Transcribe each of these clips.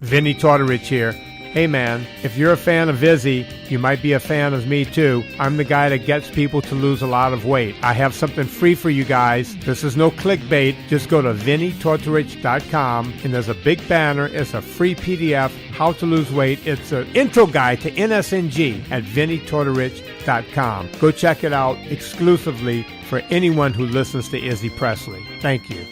Vinny Tortorich here. Hey man, if you're a fan of Izzy, you might be a fan of me too. I'm the guy that gets people to lose a lot of weight. I have something free for you guys. This is no clickbait. Just go to VinnyTortorich.com and there's a big banner. It's a free PDF, how to lose weight. It's an intro guide to NSNG at VinnyTortorich.com. Go check it out exclusively for anyone who listens to Izzy Presley. Thank you.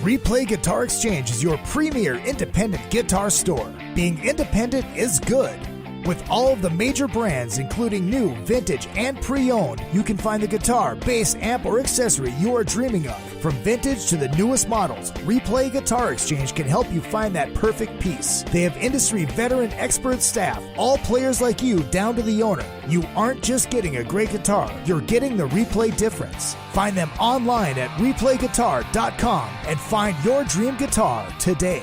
Replay Guitar Exchange is your premier independent guitar store. Being independent is good. With all of the major brands, including new, vintage, and pre-owned, you can find the guitar, bass, amp, or accessory you are dreaming of. From vintage to the newest models, Replay Guitar Exchange can help you find that perfect piece. They have industry veteran expert staff, all players like you down to the owner. You aren't just getting a great guitar, you're getting the Replay difference. Find them online at replayguitar.com and find your dream guitar today.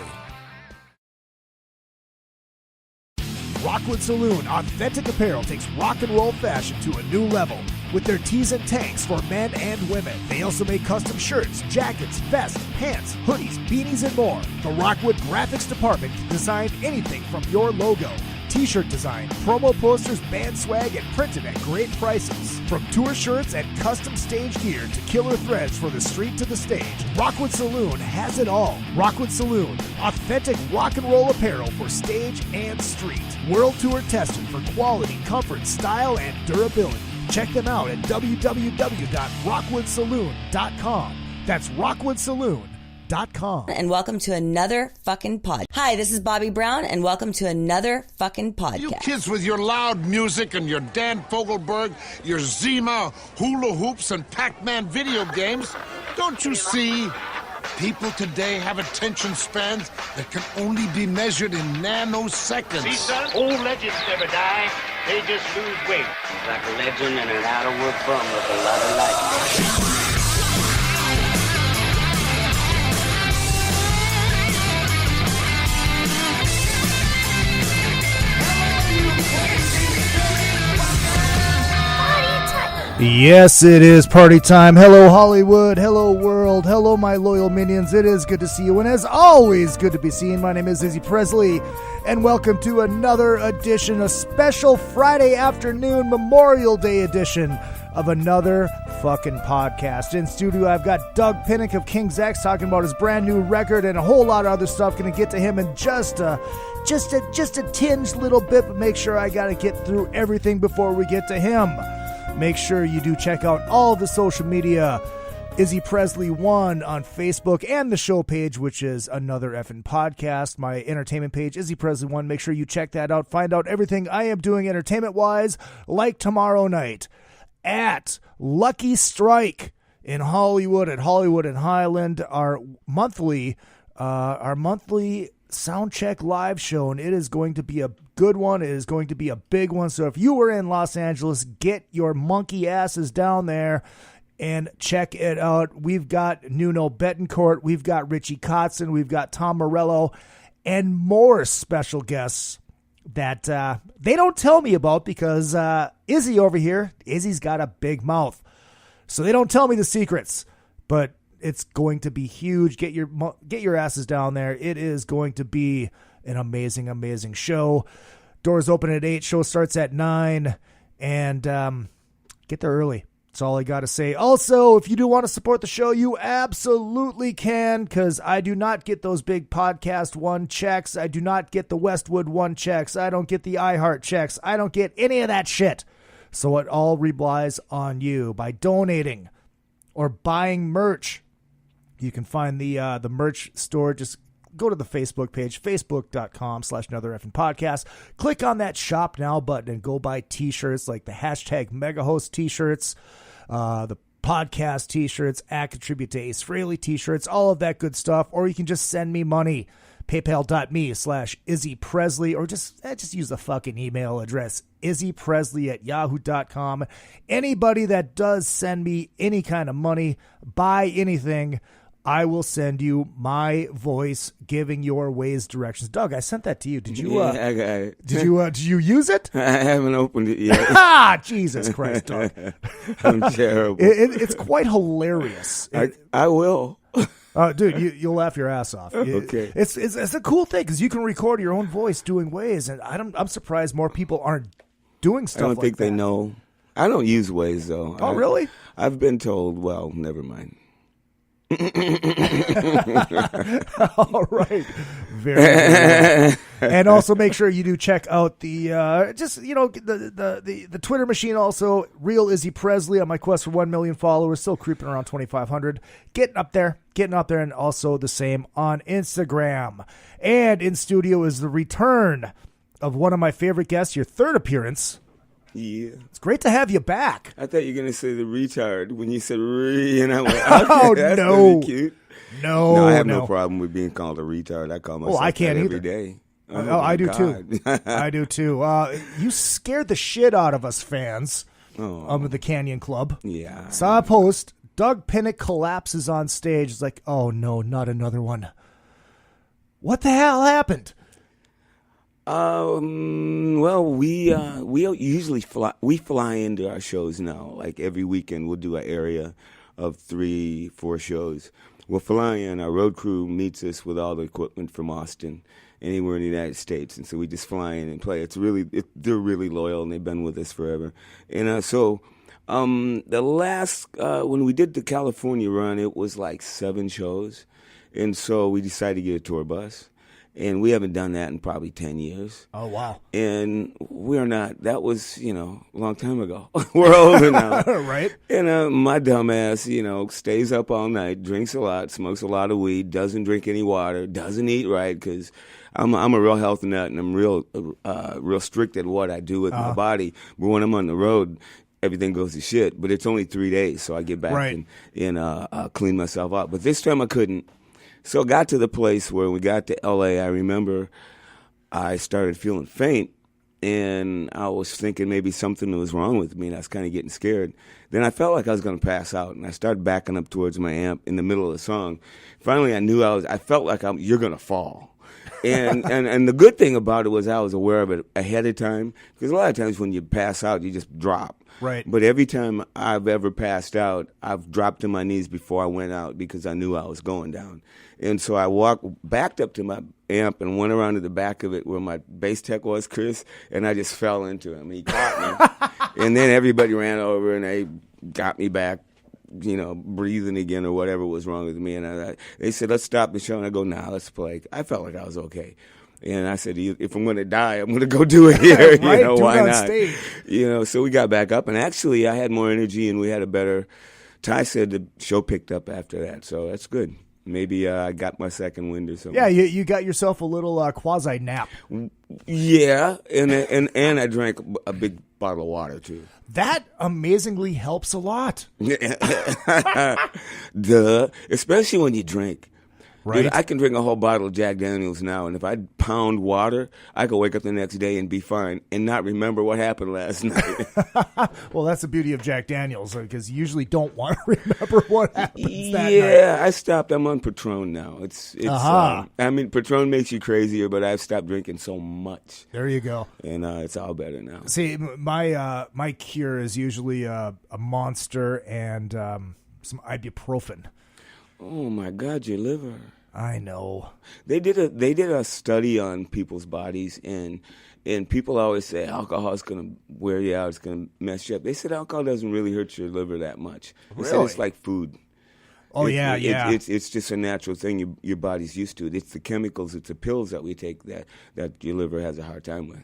Rockwood Saloon Authentic Apparel takes rock and roll fashion to a new level with their tees and tanks for men and women. They also make custom shirts, jackets, vests, pants, hoodies, beanies, and more. The Rockwood Graphics Department can design anything from your logo, t-shirt design, promo posters, band swag, and printed at great prices. From tour shirts and custom stage gear to killer threads for the street to the stage, Rockwood Saloon has it all. Rockwood Saloon, authentic rock and roll apparel for stage and street. World tour tested for quality, comfort, style, and durability. Check them out at www.rockwoodsaloon.com. That's rockwoodsaloon.com. And welcome to another fucking pod. Hi, this is Bobby Brown, and welcome to another fucking podcast. You kids with your loud music and your Dan Fogelberg, your Zima, hula hoops, and Pac-Man video games, don't you see? People today have attention spans that can only be measured in nanoseconds. See, son, old legends never die. They just lose weight. Like a legend and an out-of-work bum with a lot of life. Yes, it is party time. Hello, Hollywood. Hello, world. Hello, my loyal minions. It is good to see you, and as always, good to be seen. My name is Izzy Presley, and welcome to another edition, a special Friday afternoon Memorial Day edition of another fucking podcast. In studio, I've got Doug Pinnick of King's X talking about his brand new record and a whole lot of other stuff. Going to get to him in just a tinge little bit, but make sure I got to get through everything before we get to him. Make sure you do check out all the social media, Izzy Presley 1 on Facebook, and the show page, which is another effing podcast. My entertainment page, Izzy Presley 1. Make sure you check that out. Find out everything I am doing entertainment-wise, like tomorrow night at Lucky Strike in Hollywood, at Hollywood and Highland, our monthly Soundcheck live show, and it is going to be a good one. It is going to be a big one. So if you were in Los Angeles, get your monkey asses down there and check it out. We've got Nuno Betancourt, we've got Richie Kotzen, we've got Tom Morello, and more special guests that they don't tell me about because Izzy over here, Izzy's got a big mouth. So they don't tell me the secrets, but it's going to be huge. Get your asses down there. It is going to be an amazing, amazing show. Doors open at 8. Show starts at 9. And get there early. That's all I got to say. Also, if you do want to support the show, you absolutely can, because I do not get those big Podcast One checks. I do not get the Westwood One checks. I don't get the iHeart checks. I don't get any of that shit. So it all relies on you by donating or buying merch. You can find the merch store. Just go to the Facebook page, facebook.com/anothereffingpodcast. Click on that Shop Now button and go buy t-shirts like the hashtag MegaHost t-shirts, the podcast t-shirts, Act Tribute to Ace Frehley t-shirts, all of that good stuff. Or you can just send me money, paypal.me/Izzy Presley, or just use the fucking email address, izzypresley@yahoo.com. Anybody that does send me any kind of money, buy anything, I will send you my voice giving your ways directions. Doug, I sent that to you. Did you? Yeah, I got it. Did you use it? I haven't opened it yet. Ah, Jesus Christ, Doug! I'm terrible. It's quite hilarious. I will. Dude, you'll laugh your ass off. Okay. It's a cool thing because you can record your own voice doing Waze, and I'm surprised more people aren't doing stuff. I don't think they know. I don't use Waze though. Oh, really? I've been told. Well, never mind. All right. Very good. And also make sure you do check out the the Twitter machine also. Real Izzy Presley on my quest for 1 million followers, still creeping around 2,500. Getting up there, and also the same on Instagram. And in studio is the return of one of my favorite guests, your third appearance. Yeah. It's great to have you back. I thought you were going to say the retard when you said re, and I went, okay, Oh, that's no. really cute. No, I have no problem with being called a retard. I call myself I can't that either. every day. Oh, I do too. I do too. You scared the shit out of us fans of the Canyon Club. Yeah. Saw a post. Doug Pinnick collapses on stage. It's like, oh no, not another one. What the hell happened? Well, we usually fly into our shows now. Like every weekend, we'll do an area of 3-4 shows. We'll fly in. Our road crew meets us with all the equipment from Austin, anywhere in the United States, and so we just fly in and play. They're really loyal, and they've been with us forever. And so the last when we did the California run, it was like 7 shows, and so we decided to get a tour bus. And we haven't done that in probably 10 years. Oh, wow. And we're not, that was, a long time ago. We're older now. Right. And my dumb ass, stays up all night, drinks a lot, smokes a lot of weed, doesn't drink any water, doesn't eat right, because I'm a real health nut, and I'm real strict at what I do with my body. But when I'm on the road, everything goes to shit. But it's only 3 days, so I get back and clean myself up. But this time I couldn't. So I got to the place where we got to L.A., I remember I started feeling faint, and I was thinking maybe something was wrong with me, and I was kind of getting scared. Then I felt like I was going to pass out, and I started backing up towards my amp in the middle of the song. Finally, I felt like you're going to fall. And the good thing about it was I was aware of it ahead of time, because a lot of times when you pass out, you just drop. Right. But every time I've ever passed out, I've dropped to my knees before I went out because I knew I was going down. And so I backed up to my amp and went around to the back of it where my bass tech was, Chris, and I just fell into him. He caught me. And then everybody ran over and they got me back, breathing again or whatever was wrong with me. And they said, let's stop the show. And I go, nah, let's play. I felt like I was okay. And I said, if I'm going to die, I'm going to go do it here. Right, do why it on not? stage. So we got back up. And actually, I had more energy and we had a better. Ty said the show picked up after that. So that's good. Maybe I got my second wind or something. Yeah, you got yourself a little quasi nap. Yeah, and I drank a big bottle of water too. That amazingly helps a lot. Duh, especially when you drink. Right. Dude, I can drink a whole bottle of Jack Daniels now, and if I pound water, I could wake up the next day and be fine and not remember what happened last night. Well, that's the beauty of Jack Daniels, because you usually don't want to remember what happened that night. Yeah, I stopped. I'm on Patron now. Patron makes you crazier, but I've stopped drinking so much. There you go. And it's all better now. See, my cure is usually a Monster and some ibuprofen. Oh my God, your liver! I know. They did a study on people's bodies, and people always say alcohol is going to wear you out, it's going to mess you up. They said alcohol doesn't really hurt your liver that much. They said it's like food. Oh, yeah. It's just a natural thing your body's used to. It's the chemicals, it's the pills that we take that your liver has a hard time with.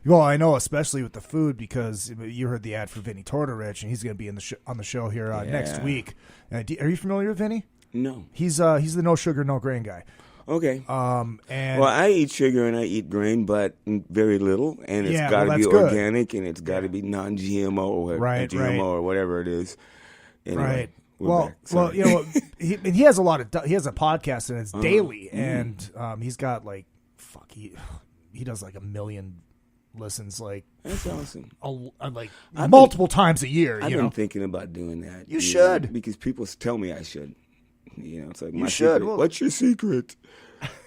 Well, I know, especially with the food, because you heard the ad for Vinny Tortorich, and he's going to be on the show here next week. Are you familiar with Vinny? No. He's the no sugar, no grain guy. Okay. And I eat sugar and I eat grain, but very little, and it's got to be good. Organic, and it's got to be non-GMO or GMO or whatever it is. Anyway, right. Well, he has a podcast and it's daily, and he's got he does like 1 million listens, that's awesome. Multiple times a year. I've been thinking about doing that. You should, because people tell me I should. It's like you my should. secret. What's your secret?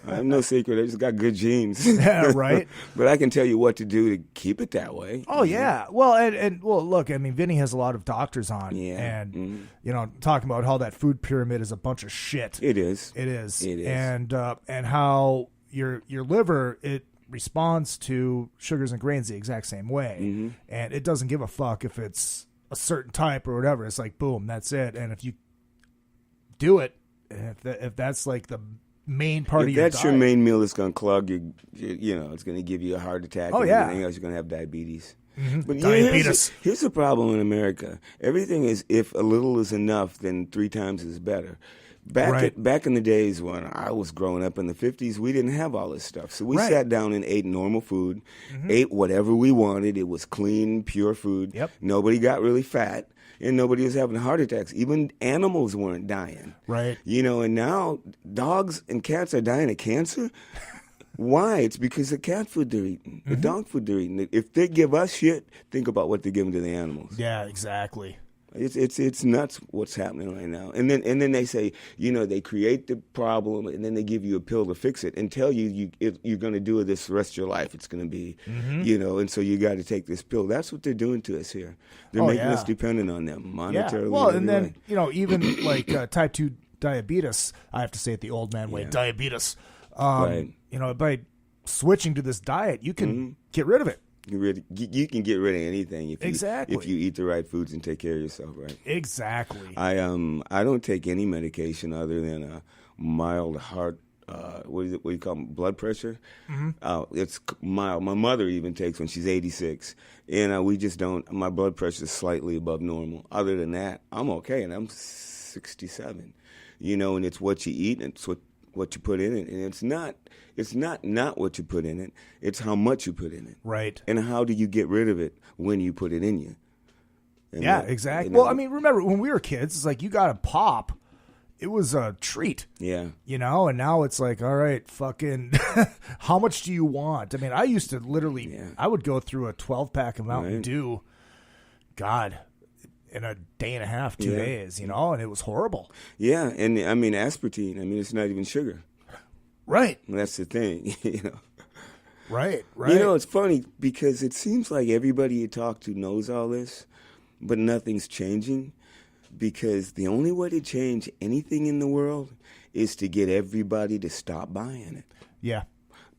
I have no secret. I just got good genes. Yeah, right. But I can tell you what to do to keep it that way. Oh yeah. Well, and look, I mean, Vinny has a lot of doctors on, Yeah. and talking about how that food pyramid is a bunch of shit. It is. It is. It is. And how your liver, it responds to sugars and grains the exact same way, and it doesn't give a fuck if it's a certain type or whatever. It's like boom, that's it. And if you do it, if that's like the main part of your diet. If that's your main meal, it's going to clog your, it's going to give you a heart attack. Oh, and yeah. everything else, you're going to have diabetes. But Diabetes. Here's the problem in America. Everything is, if a little is enough, then 3 times is better. Back in the days when I was growing up in the 50s, we didn't have all this stuff. So we sat down and ate normal food, ate whatever we wanted. It was clean, pure food. Yep. Nobody got really fat. And nobody was having heart attacks. Even animals weren't dying. Right. And now dogs and cats are dying of cancer. Why? It's because the cat food they're eating, the dog food they're eating. If they give us shit, think about what they're giving to the animals. Yeah, exactly. It's nuts what's happening right now. And then they say, they create the problem and then they give you a pill to fix it and tell you're going to do this the rest of your life. It's going to be, and so you got to take this pill. That's what they're doing to us here. They're making us dependent on them monetarily. Yeah. Well, and then, even like type 2 diabetes, I have to say it the old man way, diabetes. Right. By switching to this diet, you can get rid of it. You can get rid of anything if you eat the right foods and take care of yourself, right? Exactly. I don't take any medication other than a mild heart. What do you call them? Blood pressure? It's mild. My mother even takes when she's 86, and we just don't. My blood pressure is slightly above normal. Other than that, I'm okay, and I'm 67. And it's what you eat and it's what you put in it, and it's not what you put in it. It's how much you put in it, right? And how do you get rid of it when you put it in you? And exactly. Well, I mean, remember when we were kids, it's like you got a pop. It was a treat. Yeah. And now it's like, all right, fucking, how much do you want? I mean, I used to literally, I would go through a 12-pack of Mountain Dew, God, in a day and a half, 2 days, and it was horrible. Yeah, and I mean, aspartame, it's not even sugar. Right. That's the thing, Right. It's funny because it seems like everybody you talk to knows all this, but nothing's changing. Because the only way to change anything in the world is to get everybody to stop buying it. Yeah.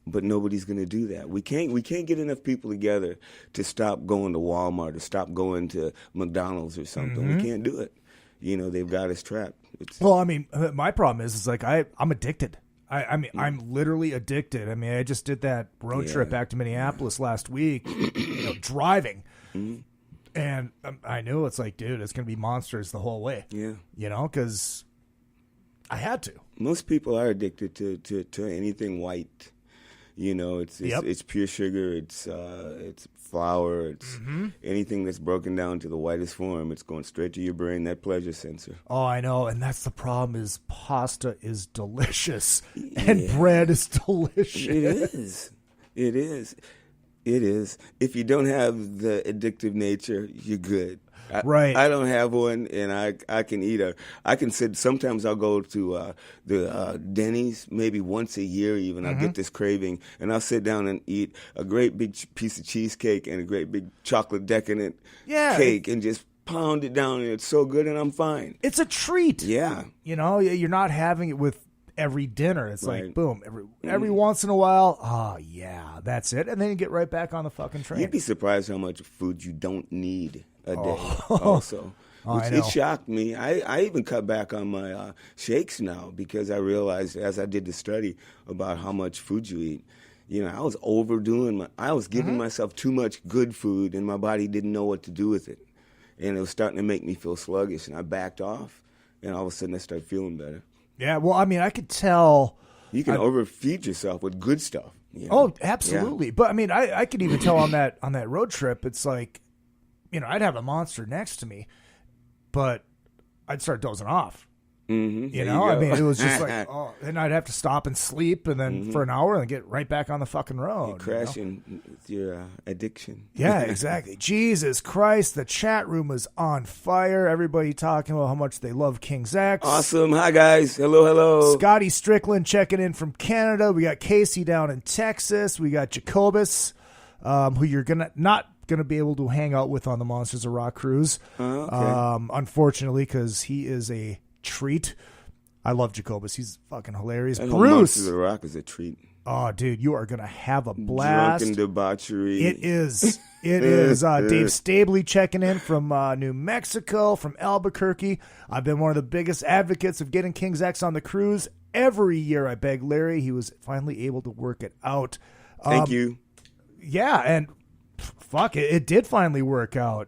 But nobody's going to do that. We can't get enough people together to stop going to Walmart or stop going to McDonald's or something. We can't do it. They've got us trapped. Well, I mean, my problem is like I'm addicted. I'm literally addicted. I mean, I just did that road trip back to Minneapolis last week, driving. And I knew it's like, dude, it's going to be monsters the whole way. Yeah. Because I had to. Most people are addicted to anything white. It's pure sugar. It's flour. It's anything that's broken down to the whitest form. It's going straight to your brain, that pleasure sensor. Oh, I know. And that's the problem is pasta is delicious and bread is delicious. It is. It is. If you don't have the addictive nature, you're good. Right. I don't have one, and I can eat I can sit. Sometimes I'll go to the Denny's maybe once a year even. I'll get this craving, and I'll sit down and eat a great big piece of cheesecake and a great big chocolate decadent cake and just pound it down, and it's so good, and I'm fine. It's a treat. Yeah. You're not having it with every dinner. It's like, boom, every once in a while, that's it. And then you get right back on the fucking train. You'd be surprised how much food you don't need a day also. It shocked me. I even cut back on my shakes now because I realized as I did the study about how much food you eat, I was overdoing I was giving myself too much good food and my body didn't know what to do with it. And it was starting to make me feel sluggish and I backed off and all of a sudden I started feeling better. Yeah, well, I mean, I could tell. You can overfeed yourself with good stuff. Oh, absolutely. Yeah. But I mean, I could even tell on that road trip, it's like, I'd have a Monster next to me, but I'd start dozing off. You know, I mean, it was just like, oh, and I'd have to stop and sleep, and then for an hour, and get right back on the fucking road. Crashing with your addiction. Yeah, exactly. Jesus Christ, the chat room is on fire. Everybody talking about how much they love King's X. Awesome. Hi, guys. Hello. Scotty Strickland checking in from Canada. We got Casey down in Texas. We got Jacobus, who you're not gonna be able to hang out with on the Monsters of Rock cruise. Okay. Unfortunately, because he is a treat. I love Jacobus. He's fucking hilarious. I know Bruce. Monsters of Rock is a treat. Oh, dude, you are going to have a blast. Drunken debauchery. It is. It is. Dave Stabley checking in from New Mexico, from Albuquerque. I've been one of the biggest advocates of getting King's X on the cruise. Every year I beg Larry. He was finally able to work it out. Thank you. Yeah, and fuck it. It did finally work out.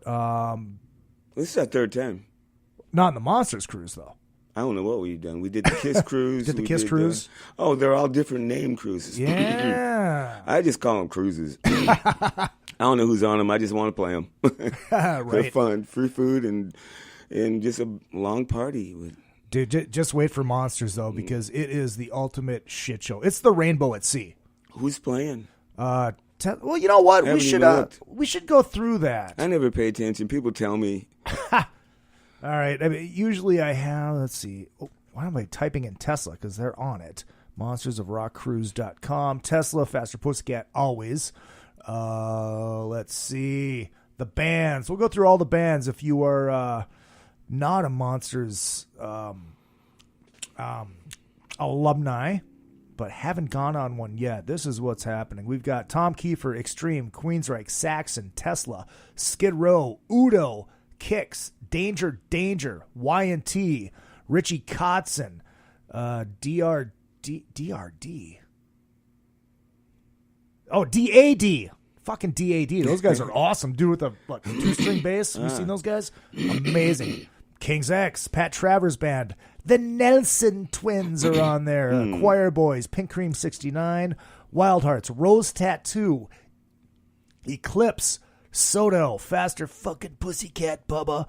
This is our third time. Not in the Monsters cruise, though. I don't know what we've done. We did the Kiss cruise. Did the Kiss cruise? They're all different name cruises. Yeah. I just call them cruises. I don't know who's on them. I just want to play them. Right. They're fun. Free food and just a long party. Dude, just wait for Monsters, though, because it is the ultimate shit show. It's the Rainbow at Sea. Who's playing? Well, you know what? We should go through that. I never pay attention. People tell me. All right. I mean, usually I have, let's see. Oh, why am I typing in Tesla? Because they're on it. monstersofrockcruise.com. Tesla, Faster Pussycat, always. Let's see. The bands. We'll go through all the bands. If you are not a Monsters alumni, but haven't gone on one yet, this is what's happening. We've got Tom Kiefer, Extreme, Queensryche, Saxon, Tesla, Skid Row, Udo, Kicks, Danger, Y&T, Richie Kotzen, DRD. Oh, DAD. Fucking DAD. Those guys are awesome. Dude with the two-string bass. Have you seen those guys? Amazing. King's X, Pat Travers Band. The Nelson Twins are on there. Choir Boys, Pink Cream 69, Wild Hearts, Rose Tattoo, Eclipse, Soto, Faster Fucking Pussycat, Bubba,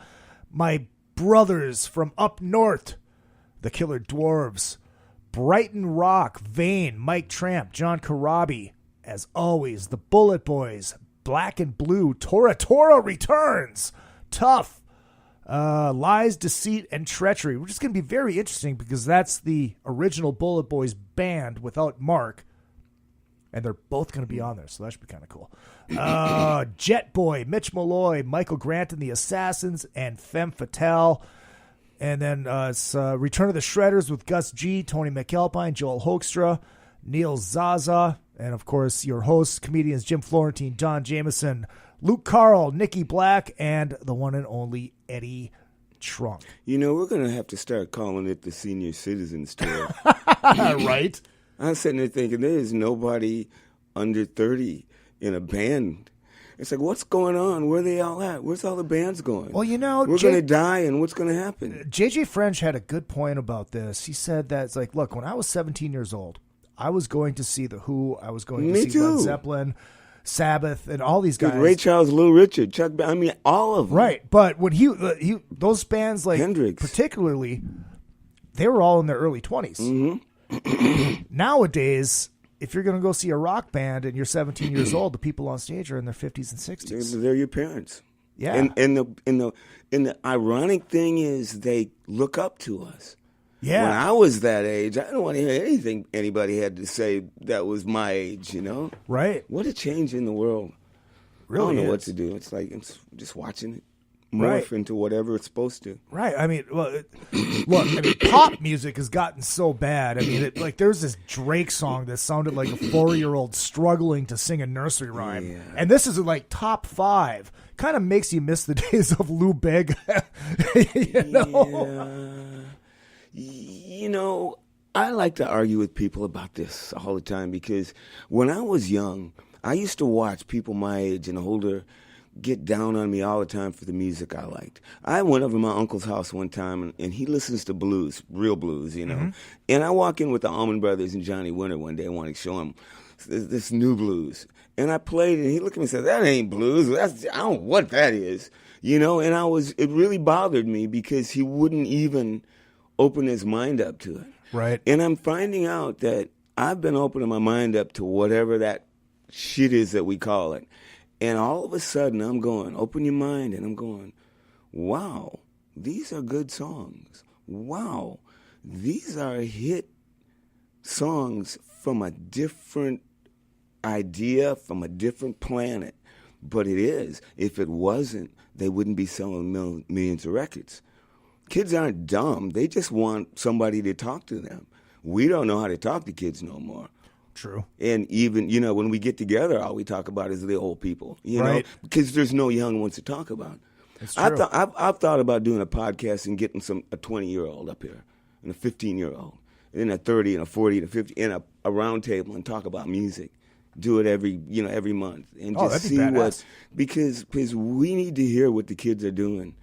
My Brothers from Up North, The Killer Dwarves, Brighton Rock, Vane, Mike Tramp, John Karabi, as always, The Bullet Boys, Black and Blue, Tora returns, Tough, Lies, Deceit, and Treachery, which is going to be very interesting because that's the original Bullet Boys band without Mark. And they're both going to be on there, so that should be kind of cool. Jet Boy, Mitch Malloy, Michael Grant and the Assassins, and Femme Fatale. And then it's Return of the Shredders with Gus G, Tony McAlpine, Joel Hoekstra, Neil Zaza, and, of course, your hosts, comedians Jim Florentine, Don Jameson, Luke Carl, Nikki Black, and the one and only Eddie Trunk. You know, we're going to have to start calling it the Senior Citizens Tour. Right? I'm sitting there thinking, there is nobody under 30 in a band. It's like, what's going on? Where are they all at? Where's all the bands going? Well, you know, we're going to die, and what's going to happen? JJ French had a good point about this. He said that, it's like, look, when I was 17 years old, I was going to see The Who. I was going to see Led Zeppelin, Sabbath, and all these guys. Ray Charles, Little Richard, Chuck, I mean, all of them. Right, but when he those bands, like Hendrix, particularly, they were all in their early 20s. Mm-hmm. Nowadays, if you're going to go see a rock band and you're 17 years old, the people on stage are in their 50s and 60s. They're your parents. Yeah. And the ironic thing is they look up to us. Yeah. When I was that age, I didn't want to hear anything anybody had to say that was my age, you know? Right. What a change in the world. Really I don't know is. what to do. It's like I'm just watching it morph into whatever it's supposed to. Right. I mean, look, pop music has gotten so bad. I mean, there's this Drake song that sounded like a 4-year-old struggling to sing a nursery rhyme. Yeah. And this is like top 5. Kind of makes you miss the days of Lou Bega. You know? Yeah. You know, I like to argue with people about this all the time because when I was young, I used to watch people my age and older get down on me all the time for the music I liked. I went over to my uncle's house one time, and he listens to blues, real blues, you know. Mm-hmm. And I walk in with the Allman Brothers and Johnny Winter one day. I wanted to show him this new blues. And I played it, and he looked at me and said, that ain't blues. I don't know what that is, you know. And it really bothered me because he wouldn't even open his mind up to it. Right. And I'm finding out that I've been opening my mind up to whatever that shit is that we call it. And all of a sudden, I'm going, open your mind, and I'm going, wow, these are good songs. Wow, these are hit songs from a different idea, from a different planet. But it is. If it wasn't, they wouldn't be selling millions of records. Kids aren't dumb. They just want somebody to talk to them. We don't know how to talk to kids no more. True. And even, when we get together, all we talk about is the old people, Right. because there's no young ones to talk about. It's true. I've thought about doing a podcast and getting a 20-year-old up here and a 15-year-old and a 30 and a 40 and a 50 and a round table and talk about music. Do it every month and just see because we need to hear what the kids are doing,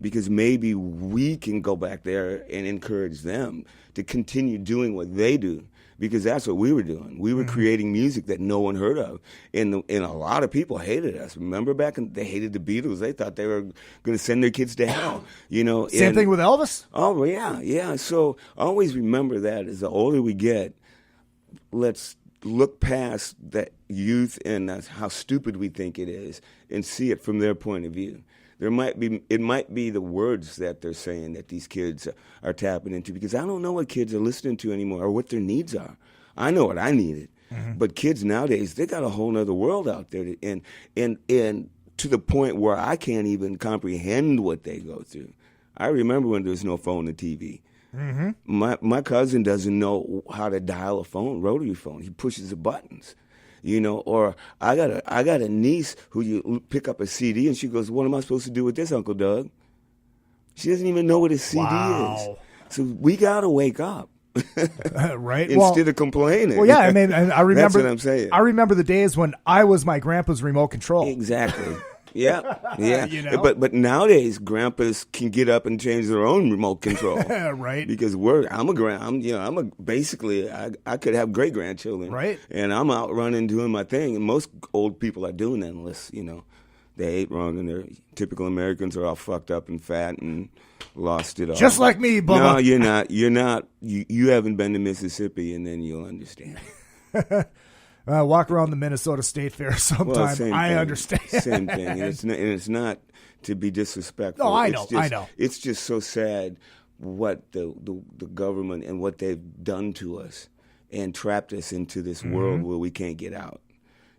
because maybe we can go back there and encourage them to continue doing what they do, because that's what we were doing. We were creating music that no one heard of, and a lot of people hated us. Remember they hated the Beatles. They thought they were going to send their kids to hell. Same thing with Elvis. Oh yeah. So always remember that as the older we get, let's look past that youth and how stupid we think it is and see it from their point of view. It might be the words that they're saying that these kids are tapping into, because I don't know what kids are listening to anymore or what their needs are. I know what I needed, but kids nowadays, they got a whole other world out there, and to the point where I can't even comprehend what they go through. I remember when there was no phone and TV. My cousin doesn't know how to dial a phone, rotary phone. He pushes the buttons, Or I got a niece who you pick up a CD and she goes, "What am I supposed to do with this, Uncle Doug?" She doesn't even know what a CD is. So we gotta wake up, Right? Instead of complaining. Well, yeah. I mean, I remember. That's what I'm saying. I remember the days when I was my grandpa's remote control. Exactly. Yeah. But nowadays, grandpas can get up and change their own remote control. Right. Because basically I could have great grandchildren. Right. And I'm out running doing my thing, and most old people are doing that unless they ate wrong and they're typical Americans are all fucked up and fat and lost it all. Just like me, Bubba. No, you're not. You're not. You haven't been to Mississippi, and then you'll understand. Walk around the Minnesota State Fair sometime. Well, I understand. Same thing. And it's not to be disrespectful. Oh, I know. It's just so sad what the government and what they've done to us and trapped us into this world where we can't get out.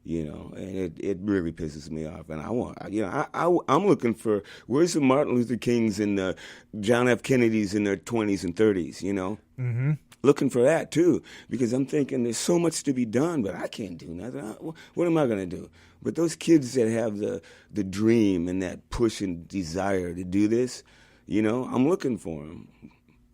And it really pisses me off. And I'm looking for, where's the Martin Luther Kings and the John F. Kennedys in their 20s and 30s, Looking for that, too, because I'm thinking there's so much to be done, but I can't do nothing. What am I going to do? But those kids that have the dream and that push and desire to do this, I'm looking for them.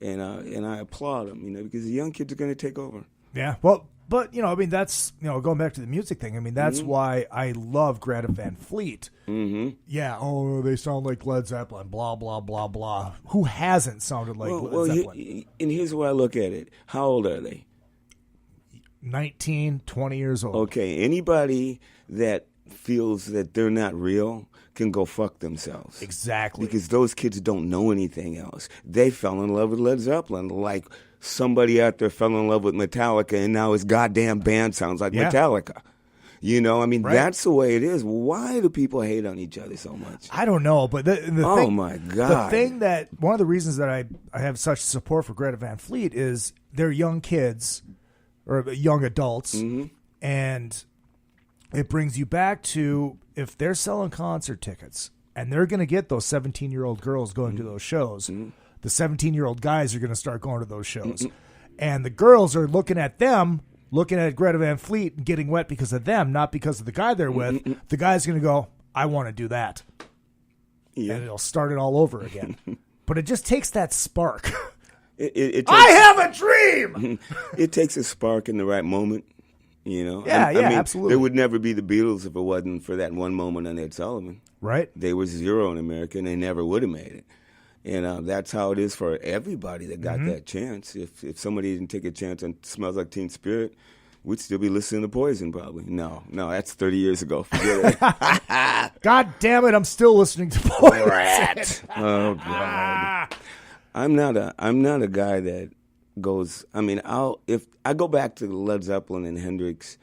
And I applaud them, because the young kids are going to take over. Yeah, well, but, that's, going back to the music thing, that's why I love Greta Van Fleet. Yeah, they sound like Led Zeppelin, blah, blah, blah, blah. Who hasn't sounded like Led Zeppelin? And here's where I look at it. How old are they? 19, 20 years old. Okay, anybody that feels that they're not real can go fuck themselves. Exactly. Because those kids don't know anything else. They fell in love with Led Zeppelin like somebody out there fell in love with Metallica, and now his goddamn band sounds like Metallica. Right. That's the way it is. Why do people hate on each other so much? I don't know, but the oh thing, my God. The thing that, one of the reasons that I have such support for Greta Van Fleet is they're young kids or young adults, and it brings you back to, if they're selling concert tickets and they're going to get those 17-year-old girls going to those shows, the 17-year-old guys are going to start going to those shows. And the girls are looking at them, looking at Greta Van Fleet and getting wet because of them, not because of the guy they're with. The guy's going to go, I want to do that. Yeah. And it'll start it all over again. But it just takes that spark. I have a dream! It takes a spark in the right moment. Yeah, absolutely. There would never be the Beatles if it wasn't for that one moment on Ed Sullivan. Right. They were zero in America, and they never would have made it. And that's how it is for everybody that got that chance. If somebody didn't take a chance on Smells Like Teen Spirit, we'd still be listening to Poison probably. No, that's 30 years ago. Forget it. God damn it, I'm still listening to Poison. Rat. Oh, God. I'm not a guy that goes. I mean, if I go back to Led Zeppelin and Hendrix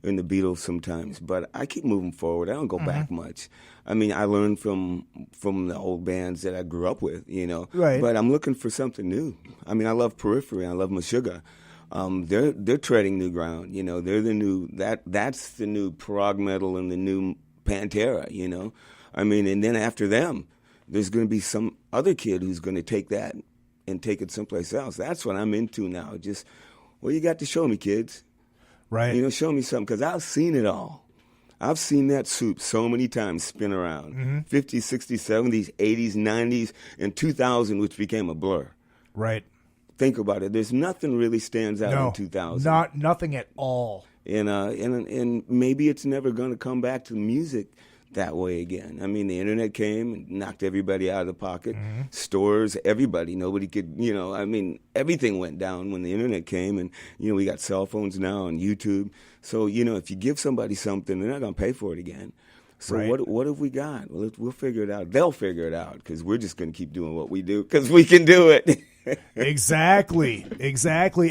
and the Beatles sometimes, but I keep moving forward. I don't go back much. I mean, I learned from the old bands that I grew up with, Right. But I'm looking for something new. I mean, I love Periphery. I love Meshuggah. They're treading new ground. They're the new that's the new prog metal and the new Pantera. I mean, and then after them, there's going to be some other kid who's going to take that and take it someplace else. That's what I'm into now. Just, what you got to show me, kids? Right. Show me something, because I've seen it all. I've seen that soup so many times spin around. 50s, 60s, 70s, 80s, 90s, and 2000, which became a blur. Right. Think about it. There's nothing really stands out in 2000. Nothing at all. And maybe it's never going to come back to music that way again. I mean, the internet came and knocked everybody out of the pocket. Stores, everybody, nobody could, I mean, everything went down when the internet came, and, we got cell phones now and YouTube. So, if you give somebody something, they're not going to pay for it again. So Right. what have we got? Well, we'll figure it out. They'll figure it out, because we're just going to keep doing what we do, because we can do it. Exactly.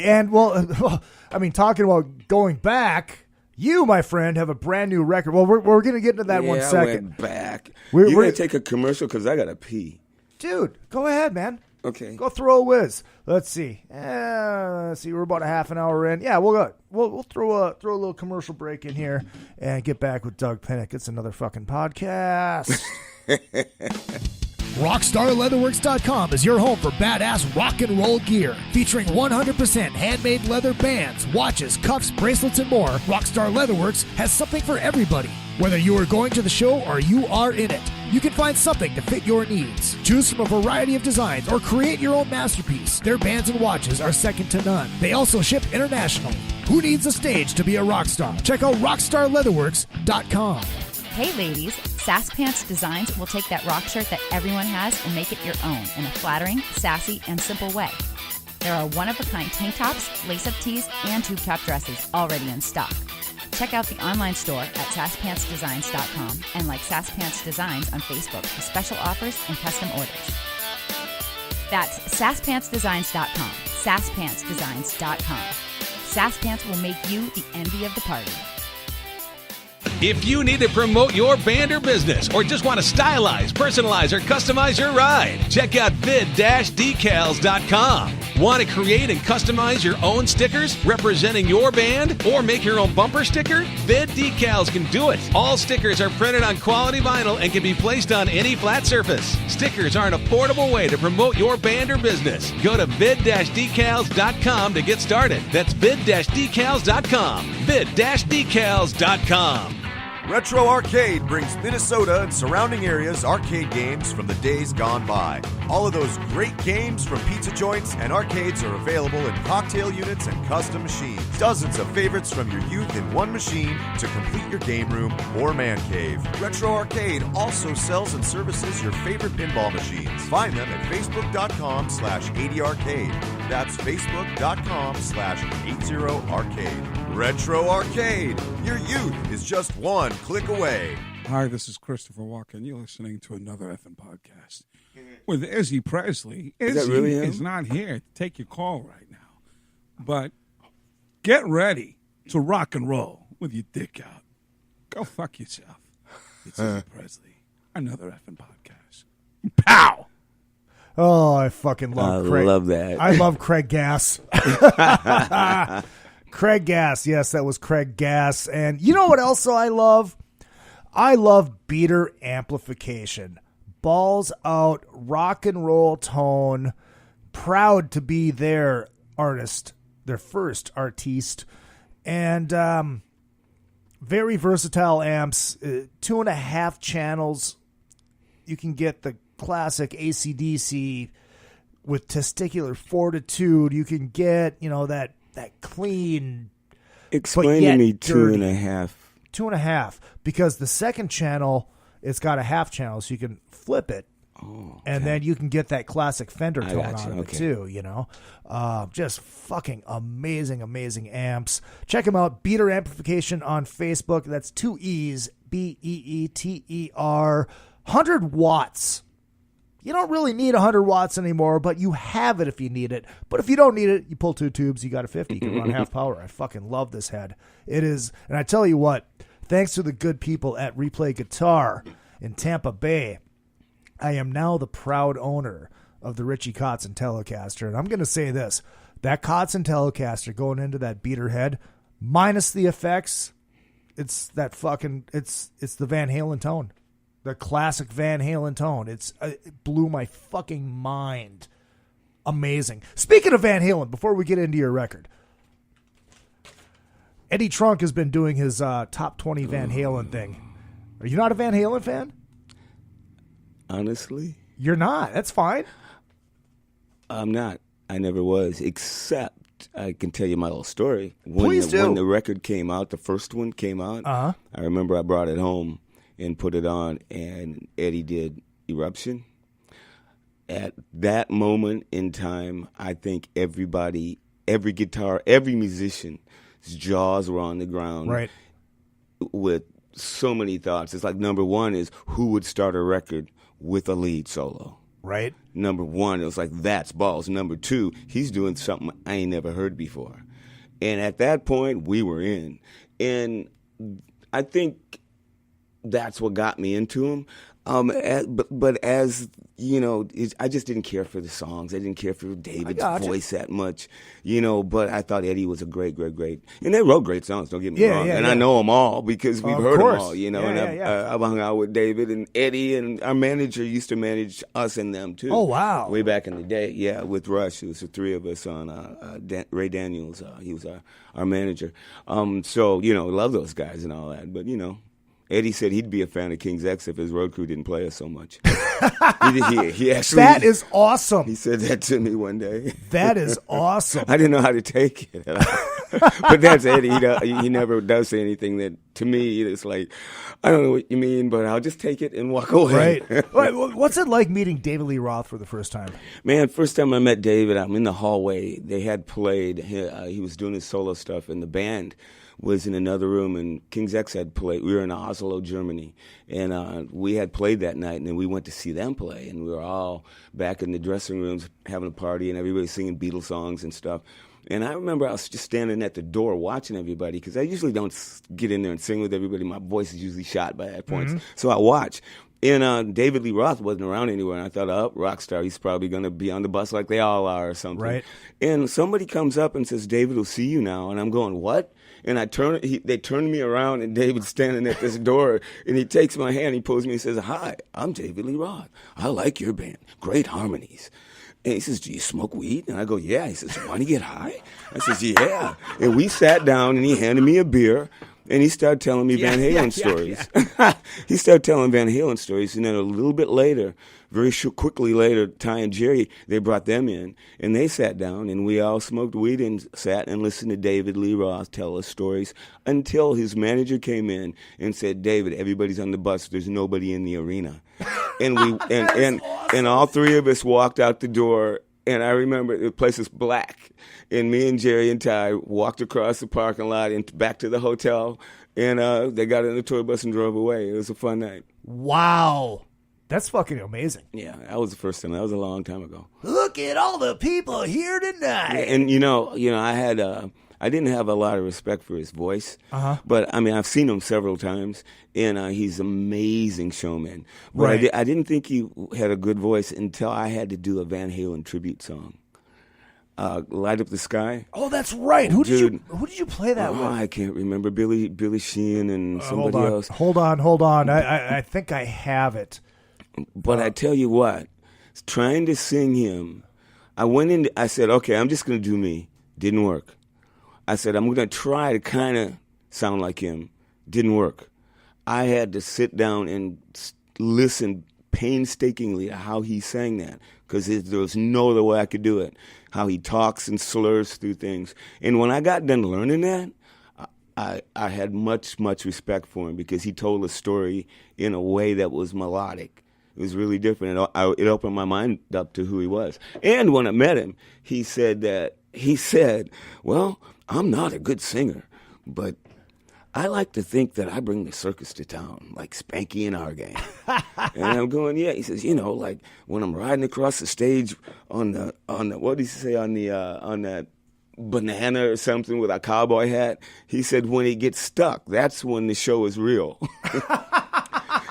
And, well, I mean, talking about going back, you, my friend, have a brand new record. Well, we're going to get into that one I second. went back. We're You're going to take a commercial, because I got to pee. Dude, go ahead, man. Okay. Go throw a whiz. Let's see. We're about a half an hour in. Yeah, we'll go. We'll throw a little commercial break in here and get back with Doug Pinnick. It's another fucking podcast. RockstarLeatherworks.com is your home for badass rock and roll gear. Featuring 100% handmade leather bands, watches, cuffs, bracelets, and more, Rockstar Leatherworks has something for everybody. Whether you are going to the show or you are in it, you can find something to fit your needs. Choose from a variety of designs or create your own masterpiece. Their bands and watches are second to none. They also ship internationally. Who needs a stage to be a rock star? Check out RockstarLeatherworks.com. Hey ladies, Sass Pants Designs will take that rock shirt that everyone has and make it your own in a flattering, sassy, and simple way. There are one-of-a-kind tank tops, lace-up tees, and tube top dresses already in stock. Check out the online store at sasspantsdesigns.com and like Sass Pants Designs on Facebook for special offers and custom orders. That's sasspantsdesigns.com, sasspantsdesigns.com. Sass Pants will make you the envy of the party. If you need to promote your band or business, or just want to stylize, personalize, or customize your ride, check out vid-decals.com. Want to create and customize your own stickers representing your band, or make your own bumper sticker? Vid Decals can do it. All stickers are printed on quality vinyl and can be placed on any flat surface. Stickers are an affordable way to promote your band or business. Go to vid-decals.com to get started. That's vid-decals.com. vid-decals.com. Retro Arcade brings Minnesota and surrounding areas arcade games from the days gone by. All of those great games from pizza joints and arcades are available in cocktail units and custom machines. Dozens of favorites from your youth in one machine to complete your game room or man cave. Retro Arcade also sells and services your favorite pinball machines. Find them at facebook.com/80arcade. That's facebook.com/80arcade. Retro Arcade. Your youth is just one click away. Hi, this is Christopher Walken. You're listening to another effing podcast with Izzy Presley. Izzy really him? is not here to take your call right now, but get ready to rock and roll with your dick out. Go fuck yourself. It's Izzy Presley, another effing podcast. Pow! Oh, I fucking love Craig. I love that. I love Craig Gass. Craig Gass. Yes, that was Craig Gass. And you know what else I love? I love beater amplification. Balls out, rock and roll tone. Proud to be their artist, their first artiste. And very versatile amps. 2.5 channels. You can get the classic AC/DC with testicular fortitude. You can get, that clean. Explain to me dirty. 2.5. 2.5, because the second channel, it's got a half channel, so you can flip it. Oh, okay. And then you can get that classic Fender tone gotcha. out of Okay. it too, Just fucking amazing, amazing amps. Check them out, Beater Amplification on Facebook. That's 2 E's, BEETER. 100 watts. You don't really need 100 watts anymore, but you have it if you need it. But if you don't need it, you pull 2 tubes, you got a 50. You can run half power. I fucking love this head. It is, and I tell you what, thanks to the good people at Replay Guitar in Tampa Bay, I am now the proud owner of the Richie Kotzen Telecaster. And I'm going to say this, that Kotzen Telecaster going into that beater head, minus the effects, it's that fucking, it's the Van Halen tone. The classic Van Halen tone. It blew my fucking mind. Amazing. Speaking of Van Halen, before we get into your record, Eddie Trunk has been doing his top 20 Van Halen thing. Are you not a Van Halen fan? Honestly? You're not. That's fine. I'm not. I never was, except I can tell you my little story. Please do. When the record came out, the first one came out, I remember I brought it home and put it on, and Eddie did Eruption. At that moment in time, I think everybody, every guitar, every musician's jaws were on the ground, right, with so many thoughts. It's like, number one is, who would start a record with a lead solo? Right. Number one, it was like, that's balls. Number two, he's doing something I ain't never heard before. And at that point, we were in. And I think that's what got me into him. But as you know, I just didn't care for the songs. I didn't care for David's voice that much, you know. But I thought Eddie was a great, and they wrote great songs. Don't get me wrong. And I know them all because we've heard them all, you know. I've hung out with David and Eddie, and our manager used to manage us and them too. Oh wow! Way back in the day, yeah, with Rush, it was the three of us on Ray Daniels. He was our manager. So you know, love those guys and all that. But you know, Eddie said he'd be a fan of King's X if his road crew didn't play us so much. he actually, that is awesome. He said that to me one day. That is awesome. I didn't know how to take it. But that's Eddie. He never does say anything that, to me, it's like, I don't know what you mean, but I'll just take it and walk away. Right. What's it like meeting David Lee Roth for the first time? Man, first time I met David, I'm in the hallway. They had played. He was doing his solo stuff, and the band was in another room, and King's X had played. We were in Oslo, Germany, and we had played that night, and then we went to see them play, and we were all back in the dressing rooms having a party, and everybody singing Beatles songs and stuff. And I remember I was just standing at the door watching everybody, because I usually don't get in there and sing with everybody. My voice is usually shot by that point. So I watch. And David Lee Roth wasn't around anywhere, and I thought, oh, rock star, he's probably going to be on the bus like they all are or something. Right. And somebody comes up and says, David will see you now. And I'm going, what? And they turn me around, and David's standing at this door, and he takes my hand, he pulls me and says, hi, I'm David Lee Roth. I like your band. Great harmonies. And he says, do you smoke weed? And I go, yeah. He says, want to get high? I says, yeah. And we sat down, and he handed me a beer, and he started telling me Van Halen stories. He started telling Van Halen stories, and then a little bit later, quickly later, Ty and Jerry, they brought them in, and they sat down, and we all smoked weed and sat and listened to David Lee Roth tell us stories until his manager came in and said, David, everybody's on the bus. There's nobody in the arena. And we and all three of us walked out the door. And I remember the place was black, and me and Jerry and Ty walked across the parking lot and back to the hotel, and they got in the tour bus and drove away. It was a fun night. Wow. That's fucking amazing. Yeah, that was the first time. That was a long time ago. Look at all the people here tonight. And you know, I didn't have a lot of respect for his voice, but I mean, I've seen him several times, and he's an amazing showman. But right. I didn't think he had a good voice until I had to do a Van Halen tribute song, "Light Up the Sky." Oh, that's right. Who did you play that with? I can't remember. Billy Sheehan and somebody else. Hold on. I think I have it. But I tell you what, trying to sing him, I said, okay, I'm just going to do me. Didn't work. I said, I'm going to try to kind of sound like him. Didn't work. I had to sit down and listen painstakingly to how he sang that, because there was no other way I could do it, how he talks and slurs through things. And when I got done learning that, I had much, much respect for him, because he told a story in a way that was melodic. It was really different. It opened my mind up to who he was. And when I met him, he said, well, I'm not a good singer, but I like to think that I bring the circus to town, like Spanky and our gang. And I'm going, yeah. He says, like when I'm riding across the stage on the what did he say, on that banana or something with a cowboy hat. He said when he gets stuck, that's when the show is real.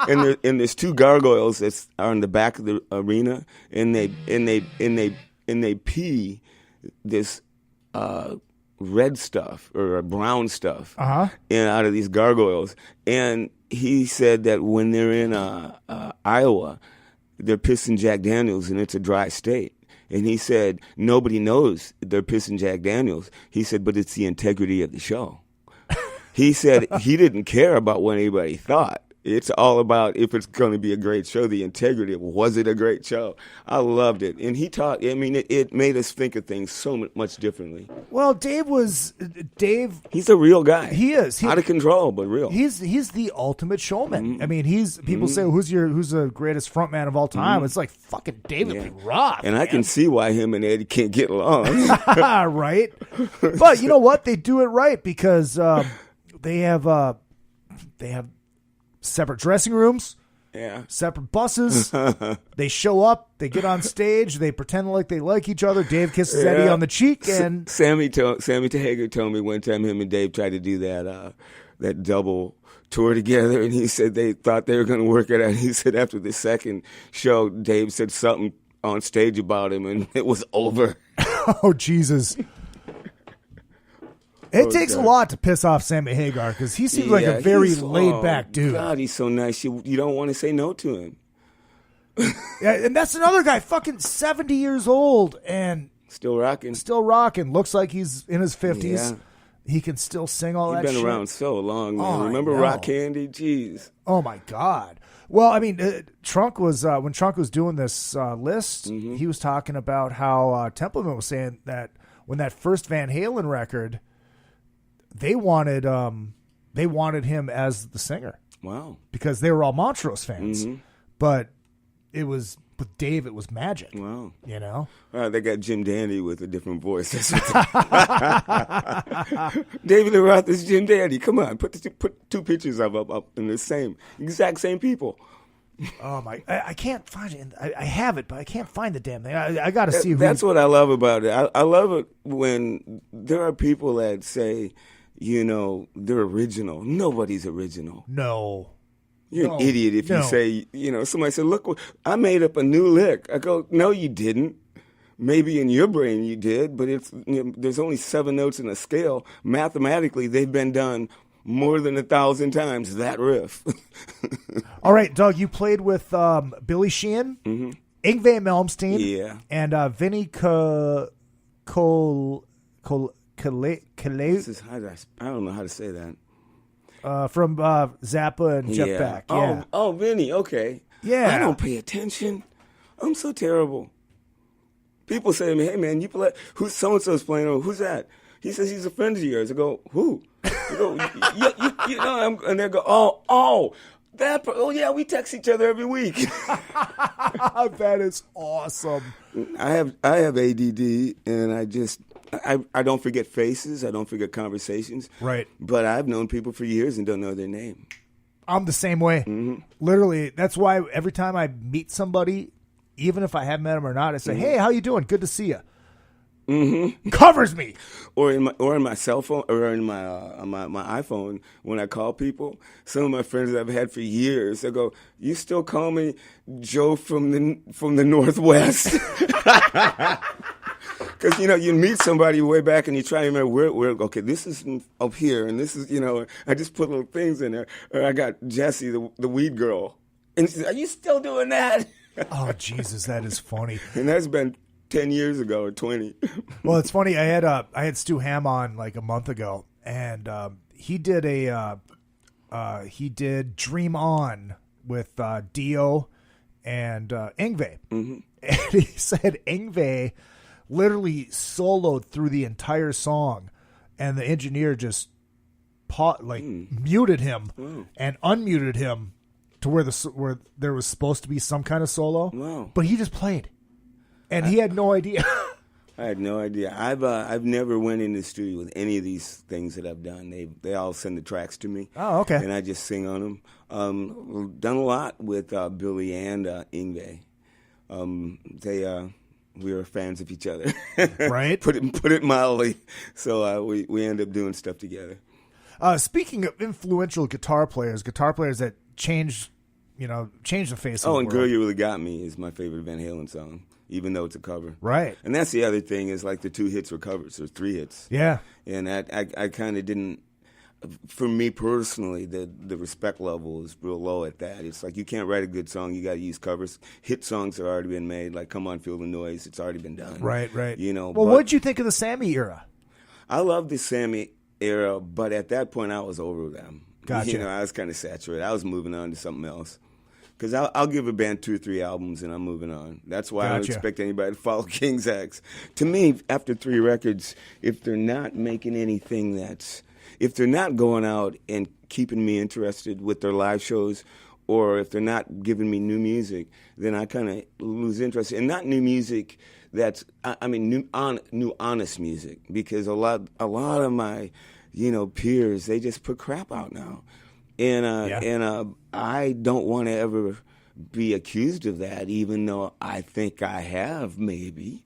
and there's two gargoyles that are in the back of the arena, and they pee this red stuff or brown stuff and out of these gargoyles. And he said that when they're in Iowa, they're pissing Jack Daniels, and it's a dry state. And he said, nobody knows they're pissing Jack Daniels. He said, but it's the integrity of the show. He said he didn't care about what anybody thought. It's all about if it's going to be a great show, the integrity of, was it a great show? I loved it. And he taught, it made us think of things so much differently. Well, Dave. He's a real guy. He is. Out of control, but real. He's the ultimate showman. I mean, people say, who's the greatest frontman of all time? It's like fucking David Lee Roth. And I can see why him and Eddie can't get along. Right? But you know what? They do it right because they have separate dressing rooms, separate buses. They show up, they get on stage, they pretend like they like each other. Dave kisses Eddie on the cheek, and Sammy Hagar told me one time him and Dave tried to do that double tour together, and he said they thought they were going to work it out. He said after the second show, Dave said something on stage about him, and it was over. Oh, Jesus. It takes a lot to piss off Sammy Hagar because he seems like a very laid-back dude. God, he's so nice. You don't want to say no to him. And that's another guy, fucking 70 years old and still rocking. Looks like he's in his 50s. Yeah. He can still sing all that shit. He's been around so long, man. Remember Rock Candy? Jeez. Oh, my God. Well, I mean, Trunk was when Trunk was doing this list, he was talking about how Templeman was saying that when that first Van Halen record, they wanted him as the singer. Wow. Because they were all Montrose fans. But with Dave, it was magic. Wow. You know? They got Jim Dandy with a different voice. David Lee Roth is Jim Dandy. Come on, put two pictures of up in the exact same people. Oh my! I can't find it. I have it, but I can't find the damn thing. I got to see who. That's what I love about it. I love it when there are people that say, they're original. Nobody's original. No. You're an idiot if you say, somebody said, look, I made up a new lick. I go, no, you didn't. Maybe in your brain you did, but there's only 7 notes in a scale. Mathematically, they've been done more than 1,000 times, that riff. All right, Doug, you played with Billy Sheehan, Yngwie Malmsteen, and Vinnie Calais. I don't know how to say that. From Zappa and Jeff Beck. Yeah. Oh, Vinny, okay. Yeah. I don't pay attention. I'm so terrible. People say to me, hey, man, you play, who's so-and-so's playing? Oh, who's that? He says he's a friend of yours. I go, who? You go, and they go, yeah, we text each other every week. That is awesome. I have ADD, and I don't forget faces. I don't forget conversations. Right. But I've known people for years and don't know their name. I'm the same way. Literally, that's why every time I meet somebody, even if I haven't met them or not, I say, hey, how you doing? Good to see you. Covers me. Or in my cell phone, or in my iPhone, when I call people, some of my friends that I've had for years, they go, "You still call me Joe from the Northwest?" Because you meet somebody way back and you try to remember where. Okay, this is up here, and this is I just put little things in there. Or I got Jessie, the weed girl, and she said, "Are you still doing that?" Oh Jesus, that is funny. And that's been 10 years ago or 20. Well, it's funny. I had Stu Ham on like a month ago, and he did Dream On with Dio and Yngwie. And he said Yngwie literally soloed through the entire song, and the engineer just muted him and unmuted him to where there was supposed to be some kind of solo. Wow. But he just played. And he had no idea. I had no idea. I've never went in the studio with any of these things that I've done. They all send the tracks to me. Oh, okay. And I just sing on them. Done a lot with Billy and Yngwie. We were fans of each other. Right. Put it mildly. So we end up doing stuff together. Speaking of influential guitar players that changed the face of the world. And Girl You Really Got Me is my favorite Van Halen song, even though it's a cover. Right. And that's the other thing is like the 2 hits were covers. There's 3 hits. Yeah. And I kind of didn't, for me personally, the respect level is real low at that. It's like you can't write a good song, you got to use covers. Hit songs have already been made, like Come On Feel the Noise, it's already been done. Right. Well, what did you think of the Sammy era? I love the Sammy era, but at that point I was over them. Gotcha. I was kind of saturated. I was moving on to something else. Because I'll give a band 2 or 3 albums and I'm moving on. That's why I don't expect anybody to follow King's X. To me, after 3 records, if they're not making anything if they're not going out and keeping me interested with their live shows, or if they're not giving me new music, then I kind of lose interest. And not new music new honest music. Because a lot of my, peers, they just put crap out now. And I don't want to ever be accused of that, even though I think I have maybe,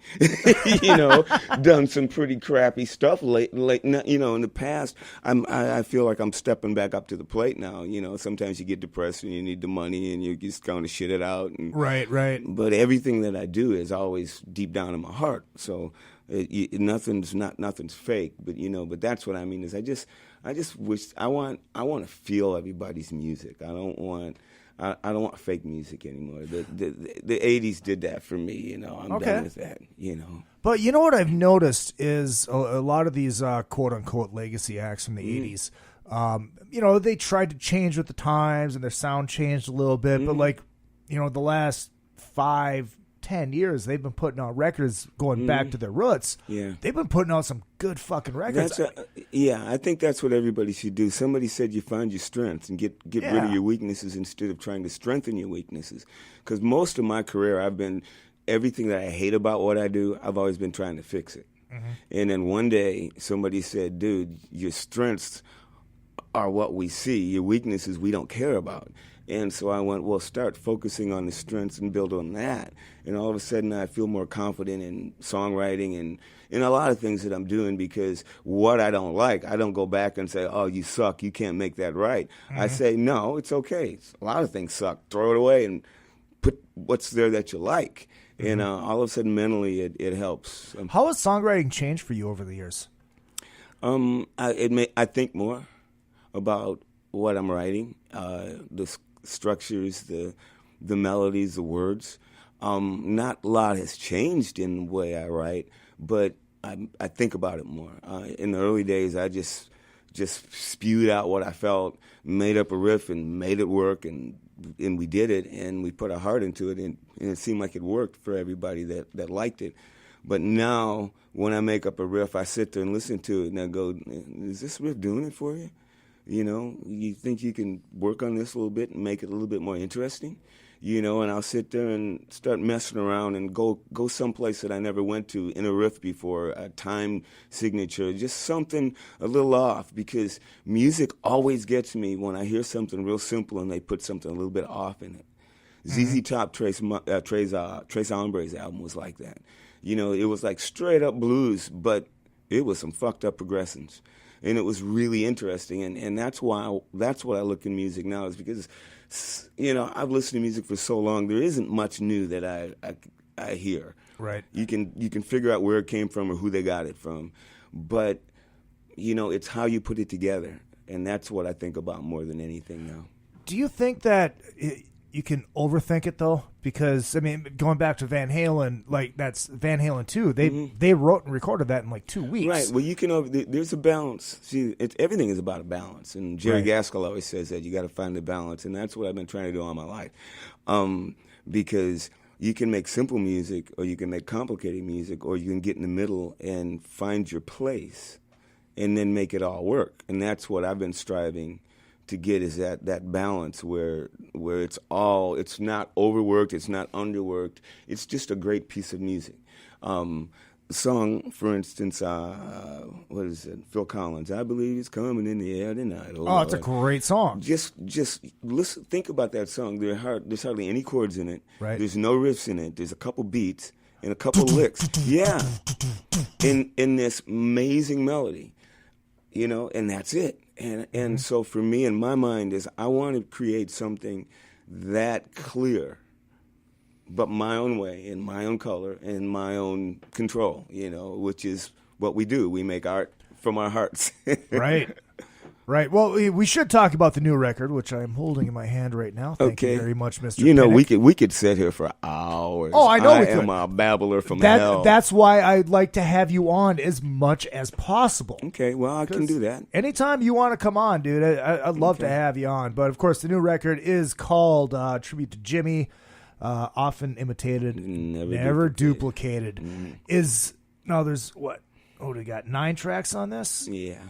done some pretty crappy stuff in the past. I feel like I'm stepping back up to the plate now. Sometimes you get depressed and you need the money and you just kind of shit it out. And, right. But everything that I do is always deep down in my heart. So nothing's fake. But that's what I mean is I just wish I want to feel everybody's music. I don't want fake music anymore. The 80s did that for me. I'm done with that. But you know what I've noticed is a lot of these quote unquote legacy acts from the 80s. They tried to change with the times and their sound changed a little bit, but the last 5-10 years, they've been putting out records going back to their roots. Yeah. They've been putting out some good fucking records. I think that's what everybody should do. Somebody said you find your strengths and get rid of your weaknesses instead of trying to strengthen your weaknesses. Because most of my career, everything that I hate about what I do, I've always been trying to fix it. Mm-hmm. And then one day, somebody said, dude, your strengths are what we see. Your weaknesses we don't care about. And so I went, well, start focusing on the strengths and build on that. And all of a sudden I feel more confident in songwriting and in a lot of things that I'm doing, because what I don't like, I don't go back and say, oh, you suck, you can't make that right. Mm-hmm. I say, no, it's okay. A lot of things suck. Throw it away and put what's there that you like. Mm-hmm. And all of a sudden mentally it helps. How has songwriting changed for you over the years? I think more about what I'm writing, the structures, the melodies, the words. Not a lot has changed in the way I write, but I think about it more. In the early days, I just spewed out what I felt, made up a riff, and made it work, and we did it, and we put our heart into it, and it seemed like it worked for everybody that liked it. But now, when I make up a riff, I sit there and listen to it, and I go, is this riff doing it for you? You think you can work on this a little bit and make it a little bit more interesting? And I'll sit there and start messing around and go someplace that I never went to in a riff before, a time signature, just something a little off, because music always gets me when I hear something real simple and they put something a little bit off in it. Mm-hmm. ZZ Top Tres Hombres album was like that. It was like straight up blues, but it was some fucked up progressions. And it was really interesting, and that's what I look in music now, is because, I've listened to music for so long. There isn't much new that I hear. Right. You can figure out where it came from or who they got it from, but it's how you put it together, and that's what I think about more than anything now. Do you think that you can overthink it though? Because going back to Van Halen, that's Van Halen 2. They wrote and recorded that in 2 weeks. Right. Well, there's a balance. See, everything is about a balance, and Jerry Gaskell always says that you got to find the balance, and that's what I've been trying to do all my life. Because you can make simple music, or you can make complicated music, or you can get in the middle and find your place, and then make it all work. And that's what I've been striving to get, is that balance where it's not overworked, it's not underworked, it's just a great piece of music. song, for instance, what is it? Phil Collins. I believe it's coming in the air tonight. Oh, it's a great song. Just listen. Think about that song. There's hardly any chords in it. Right. There's no riffs in it. There's a couple beats and a couple licks. Yeah. In this amazing melody, and that's it. And so for me, in my mind, is I want to create something that clear, but my own way, in my own color, in my own control, which is what we do. We make art from our hearts. Right. Well, we should talk about the new record, which I'm holding in my hand right now. Thank you very much, Mr. Pinnick. We could sit here for hours. Oh, I know we could. I am a babbler from hell. That's why I'd like to have you on as much as possible. Okay, well, I can do that. Anytime you want to come on, dude, I'd love to have you on. But, of course, the new record is called Tribute to Jimmy, often imitated, never duplicated. There's what? Oh, we got 9 tracks on this? Yeah.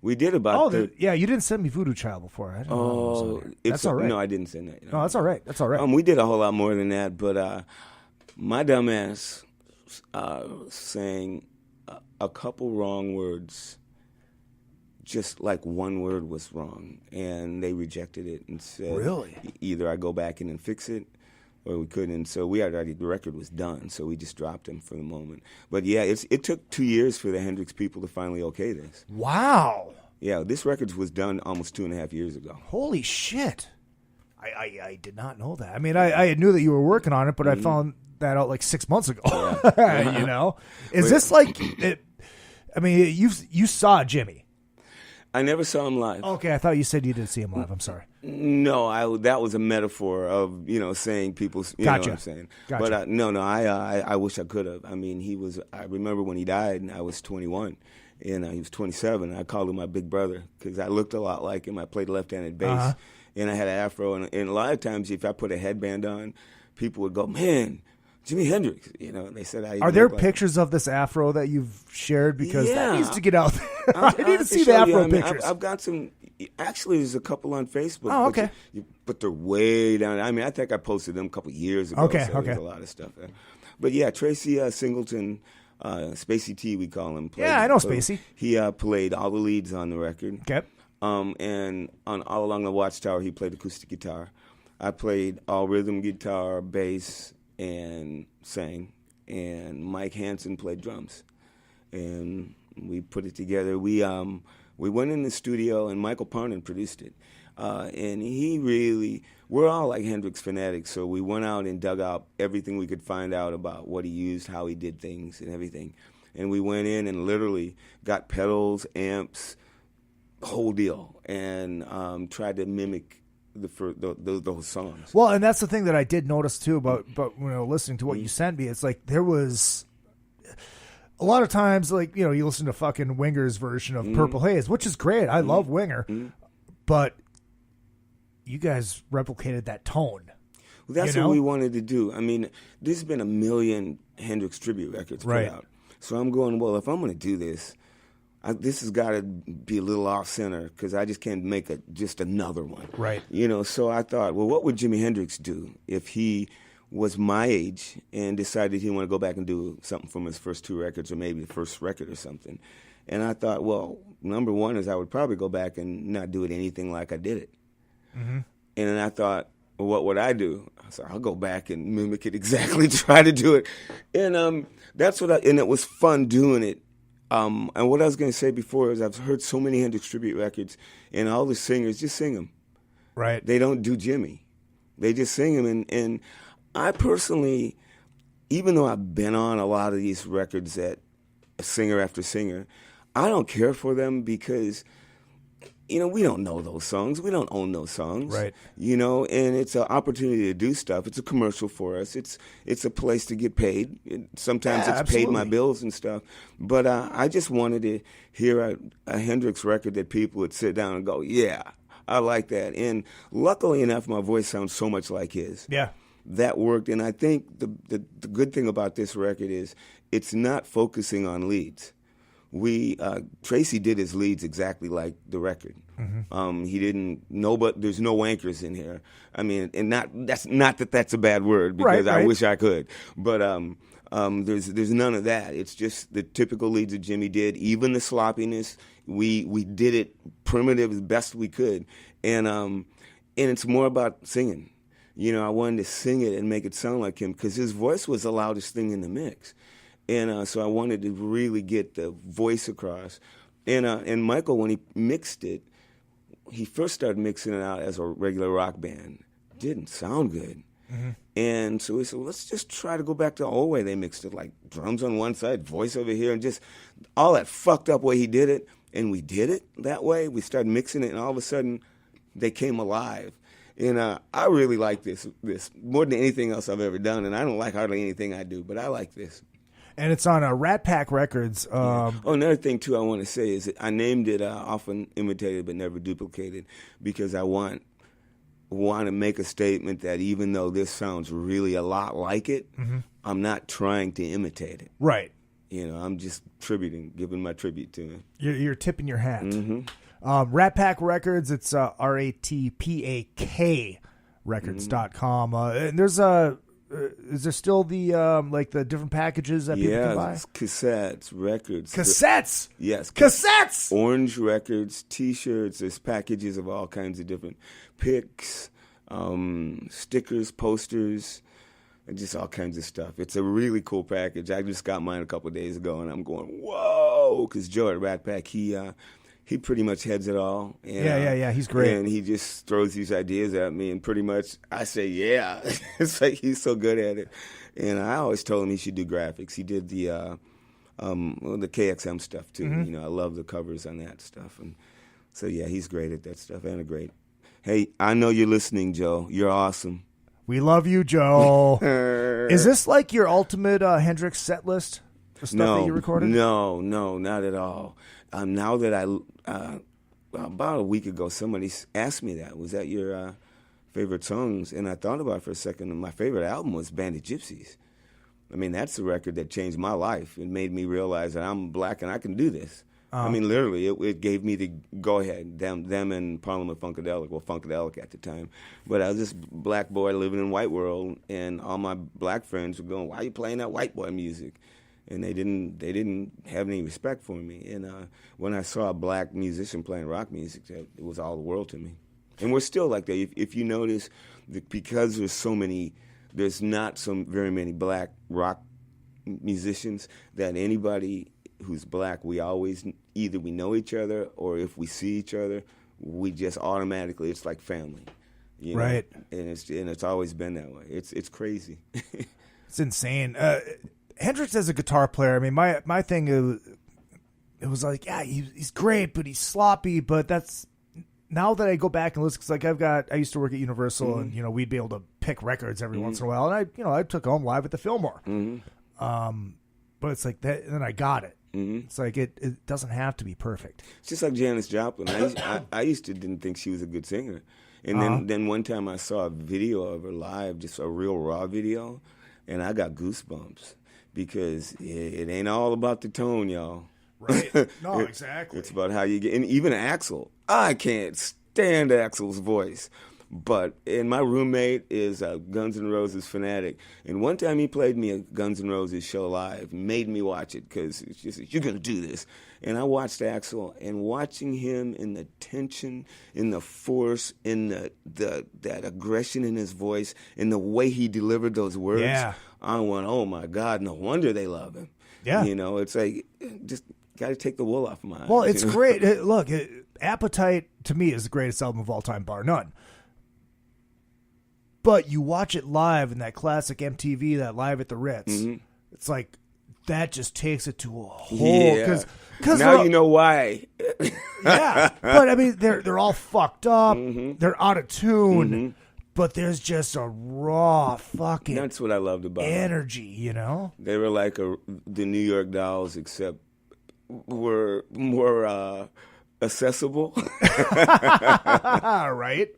We did about you didn't send me Voodoo Child before. I didn't know that's all right. No, I didn't send that. No, that's all right. That's all right. We did a whole lot more than that, but my dumbass sang a couple wrong words, just like one word was wrong, and they rejected it and said, "Really? Either I go back in and fix it, or we couldn't." So the record was done, so we just dropped him for the moment. But yeah, it took 2 years for the Hendrix people to finally okay this. Wow. Yeah, this record was done almost 2.5 years ago. Holy shit. I did not know that. I mean, I knew that you were working on it, but I found that out like 6 months ago. Yeah. Is this like you saw Jimmy? I never saw him live. Okay, I thought you said you did see him live. I'm sorry. No, that was a metaphor of saying people's. You know what I'm saying? Gotcha. But no, I wish I could have. I mean, I remember when he died, and I was 21, and he was 27. I called him my big brother because I looked a lot like him. I played left-handed bass, and I had an afro, and a lot of times if I put a headband on, people would go, "Man, Jimi Hendrix," They said, "Are there pictures of this afro that you've shared? Because that needs to get out there. I need to see the show afro you. I mean, pictures." I've got some. Actually, there's a couple on Facebook. Oh, okay. But they're way down. I mean, I think I posted them a couple years ago. Okay, so there's a lot of stuff there. But yeah, Tracy Singleton, Spacey T, we call him. I know Spacey. He played all the leads on the record. Okay. And on All Along the Watchtower, he played acoustic guitar. I played all rhythm guitar, bass, and sang. And Mike Hansen played drums. And we put it together. We went in the studio, and Michael Parnan produced it. And we're all like Hendrix fanatics, so we went out and dug out everything we could find out about what he used, how he did things, and everything. And we went in and literally got pedals, amps, the whole deal, and tried to mimic those songs. Well, and that's the thing that I did notice too about listening to what you sent me. It's like there was a lot of times, like, you listen to fucking Winger's version of Purple Haze, which is great. I love Winger, but you guys replicated that tone. Well, that's what we wanted to do. I mean, there's been 1 million Hendrix tribute records put out. So I'm going, well, if I'm going to do this, this has got to be a little off center because I just can't make just another one. Right. So I thought, well, what would Jimi Hendrix do if he was my age and decided he wanted to go back and do something from his first 2 records or maybe the first record or something? And I thought, well, number one is I would probably go back and not do it anything like I did it. Mm-hmm. And then I thought, well, what would I do? I said, I'll go back and mimic it exactly, try to do it. And that's what and it was fun doing it. And what I was going to say before is I've heard so many Hendrix tribute records, and all the singers just sing them. Right. They don't do Jimmy. They just sing them. And I personally, even though I've been on a lot of these records that singer after singer, I don't care for them because, we don't know those songs. We don't own those songs. Right. And it's an opportunity to do stuff. It's a commercial for us. It's a place to get paid. Sometimes it's paid my bills and stuff. But I just wanted to hear a Hendrix record that people would sit down and go, yeah, I like that. And luckily enough, my voice sounds so much like his. Yeah. That worked. And I think the good thing about this record is it's not focusing on leads. Tracy did his leads exactly like the record. Mm-hmm. He didn't know, but there's no wankers in here. I mean, and that's a bad word because I wish I could. But There's none of that. It's just the typical leads that Jimmy did. Even the sloppiness, we did it primitive as best we could, and it's more about singing. I wanted to sing it and make it sound like him because his voice was the loudest thing in the mix, and so I wanted to really get the voice across. And Michael, when he mixed it, he first started mixing it out as a regular rock band. Didn't sound good. Mm-hmm. And so we said, well, let's just try to go back to the old way they mixed it, like drums on one side, voice over here, and just all that fucked up way he did it. And we did it that way. We started mixing it, and all of a sudden, they came alive. And I really like this more than anything else I've ever done. And I don't like hardly anything I do, but I like this. And it's on Rat Pack Records. Another thing, too, I want to say is that I named it Often Imitated But Never Duplicated because I want to make a statement that even though this sounds really a lot like it, mm-hmm. I'm not trying to imitate it. Right. I'm just giving my tribute to him. You're tipping your hat. Mm-hmm. Rat Pack Records, it's RATPAK Records.com. And there's is there still the like the different packages that people can buy? Yeah, cassettes, records. Cassettes? Yes. Cassettes! Orange records, T-shirts. There's packages of all kinds of different pics, stickers, posters, and just all kinds of stuff. It's a really cool package. I just got mine a couple of days ago, and I'm going, whoa, because Joe at Rat Pack, he pretty much heads it all. And, yeah. He's great. And he just throws these ideas at me, and pretty much I say, yeah. It's like he's so good at it. And I always told him he should do graphics. He did the KXM stuff, too. Mm-hmm. I love the covers on that stuff. And so, yeah, he's great at that stuff and Hey, I know you're listening, Joe. You're awesome. We love you, Joe. Is this like your ultimate Hendrix set list? The stuff that you recorded? No, not at all. Now that about a week ago, somebody asked me that. Was that your favorite songs? And I thought about it for a second, and my favorite album was Bandit Gypsies. I mean, that's the record that changed my life. It made me realize that I'm black and I can do this. I mean, literally, it gave me the go-ahead. Them and Parliament Funkadelic, Funkadelic at the time. But I was this black boy living in white world, and all my black friends were going, why are you playing that white boy music? And they didn't have any respect for me. And when I saw a black musician playing rock music, it was all the world to me. And we're still like that. If you notice, because there's not very many black rock musicians, that anybody who's black, we always either we know each other, or if we see each other, we just automatically, it's like family. Right. And it's always been that way. It's crazy. It's insane. Hendrix as a guitar player, I mean, my thing is, it was like, yeah, he's great, but he's sloppy. But that's now that I go back and listen, because like I used to work at Universal, mm-hmm. and we'd be able to pick records every mm-hmm. once in a while, and I took home live at the Fillmore. Mm-hmm. But it's like that, and then I got it. Mm-hmm. It's like it doesn't have to be perfect. It's just like Janis Joplin. I used to didn't think she was a good singer, and then one time I saw a video of her live, just a real raw video, and I got goosebumps. Because it ain't all about the tone, y'all. Right. No, exactly. It's about how you get, and even Axl. I can't stand Axl's voice. And my roommate is a Guns N' Roses fanatic. And one time he played me a Guns N' Roses show live, made me watch it because it's just, you're going to do this. And I watched Axl, and watching him in the tension, in the force, in that aggression in his voice, in the way he delivered those words, I went, oh my God, no wonder they love him. Yeah. It's like, just got to take the wool off my eyes. Well, it's great. Look, Appetite, to me, is the greatest album of all time, bar none. But you watch it live in that classic MTV, that Live at the Ritz. Mm-hmm. It's like, that just takes it to a whole. Yeah. Cause now you know why. Yeah, but I mean, they're all fucked up. Mm-hmm. They're out of tune. Mm-hmm. But there's just a raw fucking. That's what I loved about energy. They were like the New York Dolls, except were more accessible. Right.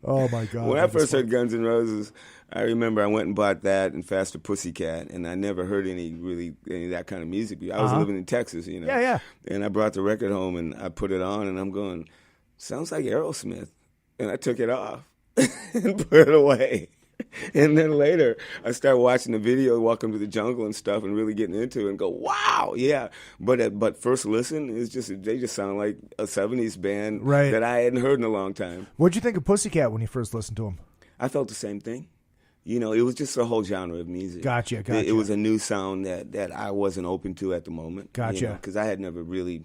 Oh my God! When I first heard Guns N' Roses, I remember I went and bought that and Faster Pussycat, and I never heard any of that kind of music. I was living in Texas, Yeah. And I brought the record home and I put it on, and I'm going, sounds like Aerosmith, and I took it off and put it away. And then later, I started watching the video, Welcome to the Jungle and stuff, and really getting into it and go, wow, yeah. But first listen, they just sound like a 70s band that I hadn't heard in a long time. What'd you think of Pussycat when you first listened to them? I felt the same thing. You know, it was just a whole genre of music. Gotcha. It was a new sound that I wasn't open to at the moment. Gotcha. Because I had never really...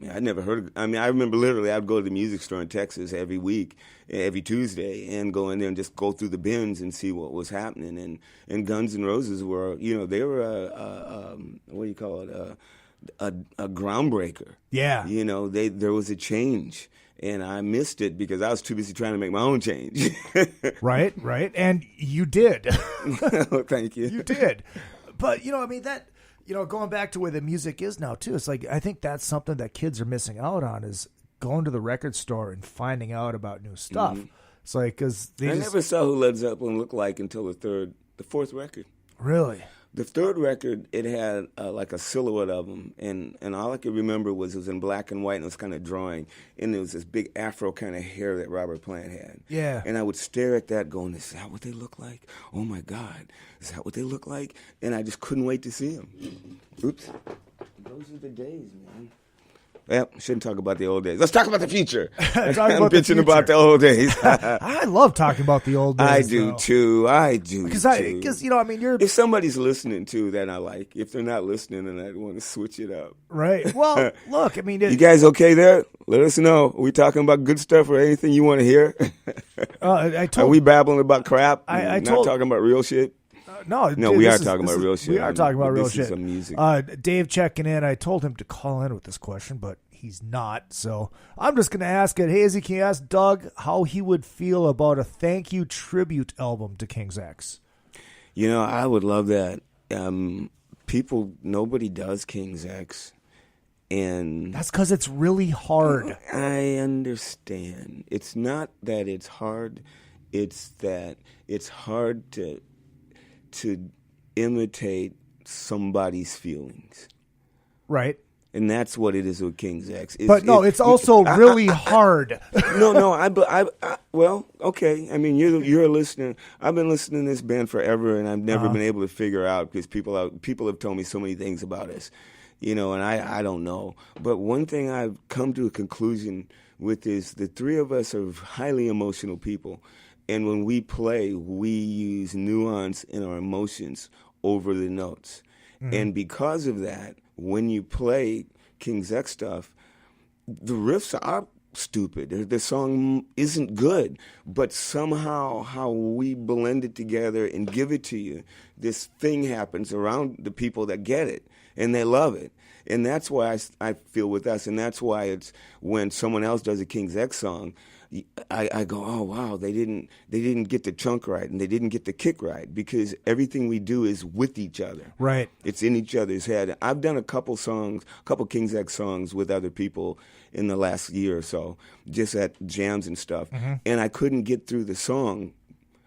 I'd never heard of, I remember literally I'd go to the music store in Texas every week, every Tuesday, and go in there and just go through the bins and see what was happening. And Guns N' Roses were, they were what do you call it, a groundbreaker. Yeah. There was a change, and I missed it because I was too busy trying to make my own change. Right. And you did. Thank you. You did. But, that... going back to where the music is now, too, it's like I think that's something that kids are missing out on is going to the record store and finding out about new stuff. Mm-hmm. It's like, because I never saw who Led Zeppelin looked like until the fourth record. Really? The third record, it had like a silhouette of them, and all I could remember was it was in black and white, and it was kind of drawing, and there was this big afro kind of hair that Robert Plant had. Yeah. And I would stare at that going, is that what they look like? Oh, my God. Is that what they look like? And I just couldn't wait to see them. Oops. Those are the days, man. Well, shouldn't talk about the old days. Let's talk about the future. I'm bitching about the old days. I love talking about the old days. I do too. Because you're. If somebody's listening too, then I like. If they're not listening, then I want to switch it up. Right. Well, look. You guys okay there? Let us know. Are we talking about good stuff or anything you want to hear? Are we babbling about crap? Not talking about real shit. No, we are talking about real shit. We are talking about real shit. This is some music. Dave checking in. I told him to call in with this question, but he's not. So I'm just going to ask it. Hazy, can you ask Doug how he would feel about a thank you tribute album to King's X? I would love that. Nobody does King's X. And that's because it's really hard. I understand. It's not that it's hard. It's that it's hard to imitate somebody's feelings. Right. And that's what it is with King's X. It's also really hard. Well, okay. You're a listener. I've been listening to this band forever, and I've never been able to figure out because people have told me so many things about us, and I don't know. But one thing I've come to a conclusion with is the three of us are highly emotional people. And when we play, we use nuance in our emotions over the notes. Mm-hmm. And because of that, when you play King's X stuff, the riffs are stupid. The song isn't good. But somehow how we blend it together and give it to you, this thing happens around the people that get it, and they love it. And that's why I feel with us, and that's why it's when someone else does a King's X song, I go, oh wow, they didn't get the chunk right and they didn't get the kick right because everything we do is with each other. Right. It's in each other's head. I've done a couple King's X songs with other people in the last year or so, just at jams and stuff. Mm-hmm. And I couldn't get through the song.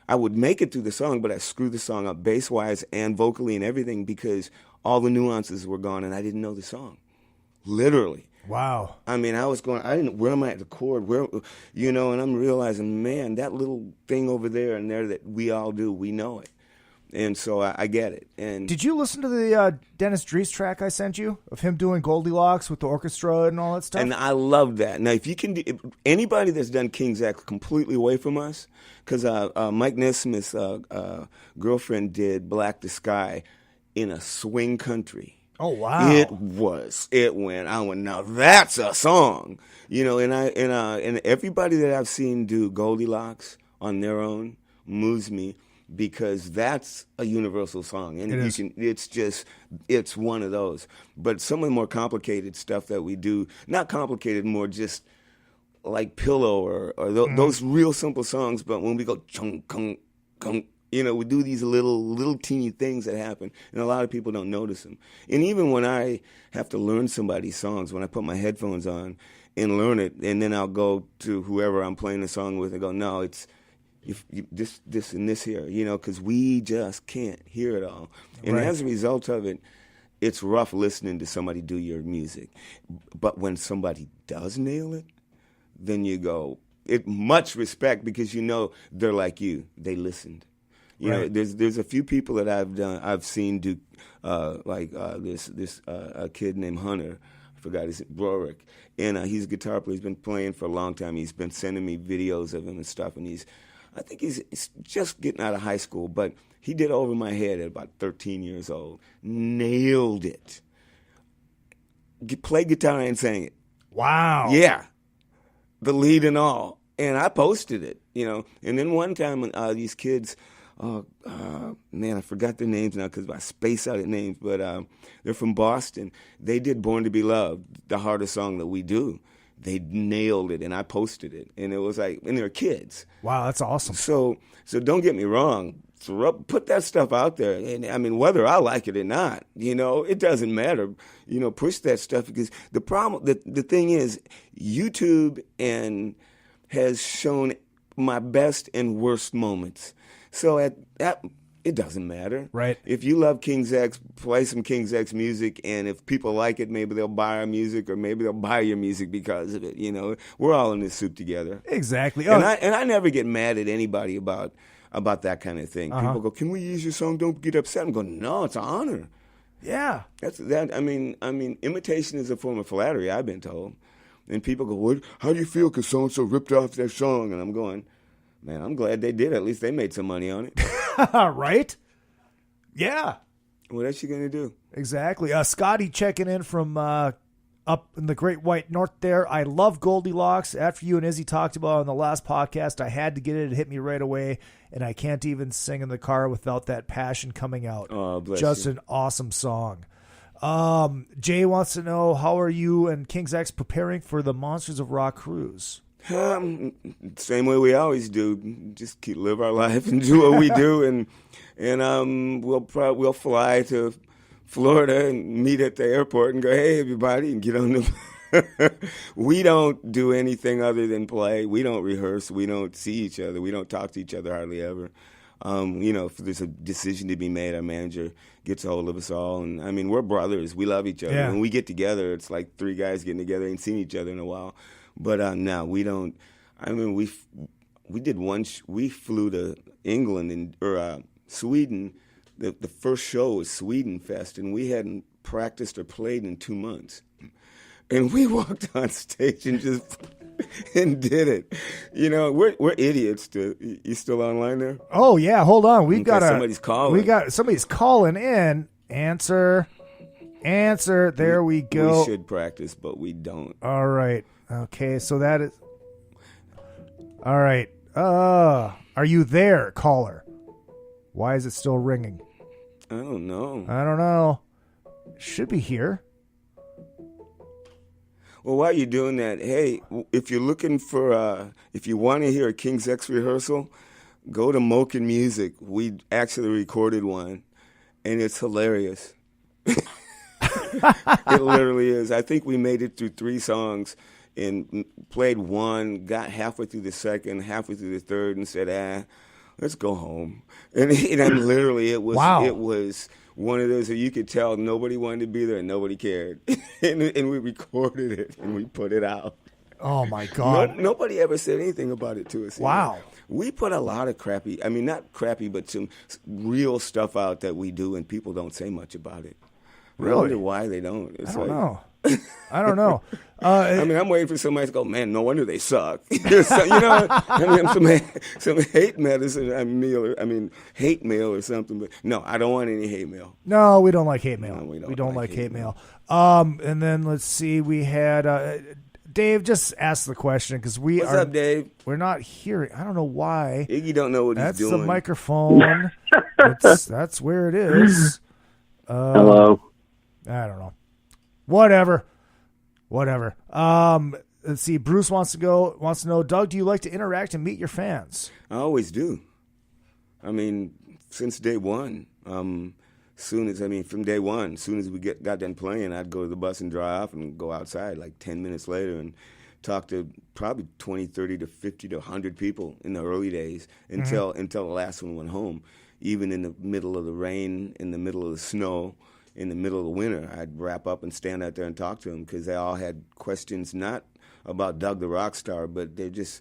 I would make it through the song, but I screwed the song up bass-wise and vocally and everything because all the nuances were gone and I didn't know the song. Literally. Wow. I was going, where am I at the chord? And I'm realizing, man, that little thing over there and there that we all do, we know it. And so I get it. And did you listen to the Dennis Dries track I sent you of him doing Goldilocks with the orchestra and all that stuff? And I love that. Now, if you can, anybody that's done King's X completely away from us, because Mike Nesmith's girlfriend did Black the Sky in a swing country. Oh wow! It went. I went. Now that's a song, And everybody that I've seen do Goldilocks on their own moves me because that's a universal song, and it's one of those. But some of the more complicated stuff that we do, not complicated, more just like Pillow or those real simple songs. But when we go chung kung kung. We do these little teeny things that happen, and a lot of people don't notice them. And even when I have to learn somebody's songs, when I put my headphones on and learn it, and then I'll go to whoever I'm playing the song with and go, no, it's this and this here, because we just can't hear it all. And as a result of it, it's rough listening to somebody do your music. But when somebody does nail it, then you go, much respect because they're like you. They listened. You know, there's a few people that I've seen do this kid named Hunter. I forgot his Rorick, and he's a guitar player. He's been playing for a long time. He's been sending me videos of him and stuff, and I think he's just getting out of high school, but he did Over My Head at about 13 years old. Nailed it. Played guitar and sang it. Wow. Yeah. The lead and all. And I posted it, And then one time these kids, I forgot their names now because I space out at names, but they're from Boston. They did Born to Be Loved, the hardest song that we do. They nailed it, and I posted it. And it was like, and they're kids. Wow, that's awesome. So don't get me wrong. Put that stuff out there. And I mean, whether I like it or not, it doesn't matter. Push that stuff because the problem, the thing is, YouTube has shown my best and worst moments. So it doesn't matter. Right. If you love King's X, play some King's X music, and if people like it, maybe they'll buy our music, or maybe they'll buy your music because of it. We're all in this soup together. Exactly. And I never get mad at anybody about that kind of thing. People go, "Can we use your song? Don't get upset." I'm going, "No, it's an honor." Yeah. I mean, imitation is a form of flattery, I've been told. And people go, "What? How do you feel because so-and-so ripped off their song?" And I'm going, man, I'm glad they did. At least they made some money on it. Right? Yeah. What else you going to do? Exactly. Scotty checking in from up in the Great White North there. I love Goldilocks. After you and Izzy talked about it on the last podcast, I had to get it. It hit me right away, and I can't even sing in the car without that passion coming out. Oh, bless Just you. an awesome song. Jay wants to know, how are you and King's X preparing for the Monsters of Rock cruise? Same way we always do. Just live our life and do what we do, and we'll fly to Florida and meet at the airport and go, "Hey, everybody," and get on the. We don't do anything other than play. We don't rehearse. We don't see each other. We don't talk to each other hardly ever. If there's a decision to be made, our manager gets a hold of us all, and I mean, we're brothers. We love each other. Yeah. When we get together, it's like three guys getting together, ain't seen each other in a while. But no, we don't. I mean, we did one. We flew to England or Sweden. The first show was Sweden Fest, and we hadn't practiced or played in 2 months. And we walked on stage and just and did it. We're idiots. You still online there? Oh yeah, hold on. We've got somebody's calling. Somebody's calling in. Answer. There we go. We should practice, but we don't. All right. Okay, so that is. All right. Are you there, caller? Why is it still ringing? I don't know. Should be here. Well, while you're doing that, hey, if you're looking for, if you want to hear a King's X rehearsal, go to Moken Music. We actually recorded one, and it's hilarious. It literally is. I think we made it through 3 songs and played one, got halfway through the second, halfway through the third, and said, let's go home. And literally, it was wow. It was one of those that you could tell nobody wanted to be there and nobody cared. and we recorded it and we put it out. Oh, my God. Nobody ever said anything about it to us. Wow. We put a lot of crappy, I mean, not crappy, but some real stuff out that we do, and people don't say much about it. Really? I wonder why they don't. I don't know. I mean, I'm waiting for somebody to go, man, no wonder they suck. Some hate medicine, hate mail or something. But no, I don't want any hate mail. No, we don't like hate mail. No, we don't like hate mail. And then let's see, we had Dave. Just ask the question because What's up, Dave? We're not hearing. I don't know why. Iggy don't know what he's doing. That's the microphone. That's where it is. Hello. I don't know. Whatever. Let's see. Bruce wants to know, Doug, do you like to interact and meet your fans? I always do. I mean, since day one. From day one, as soon as we got done playing, I'd go to the bus and drive off and go outside like 10 minutes later and talk to probably 20, 30 to 50 to 100 people in the early days until the last one went home. Even in the middle of the rain, in the middle of the snow, in the middle of the winter, I'd wrap up and stand out there and talk to them because they all had questions not about Doug the Rock Star, but they're just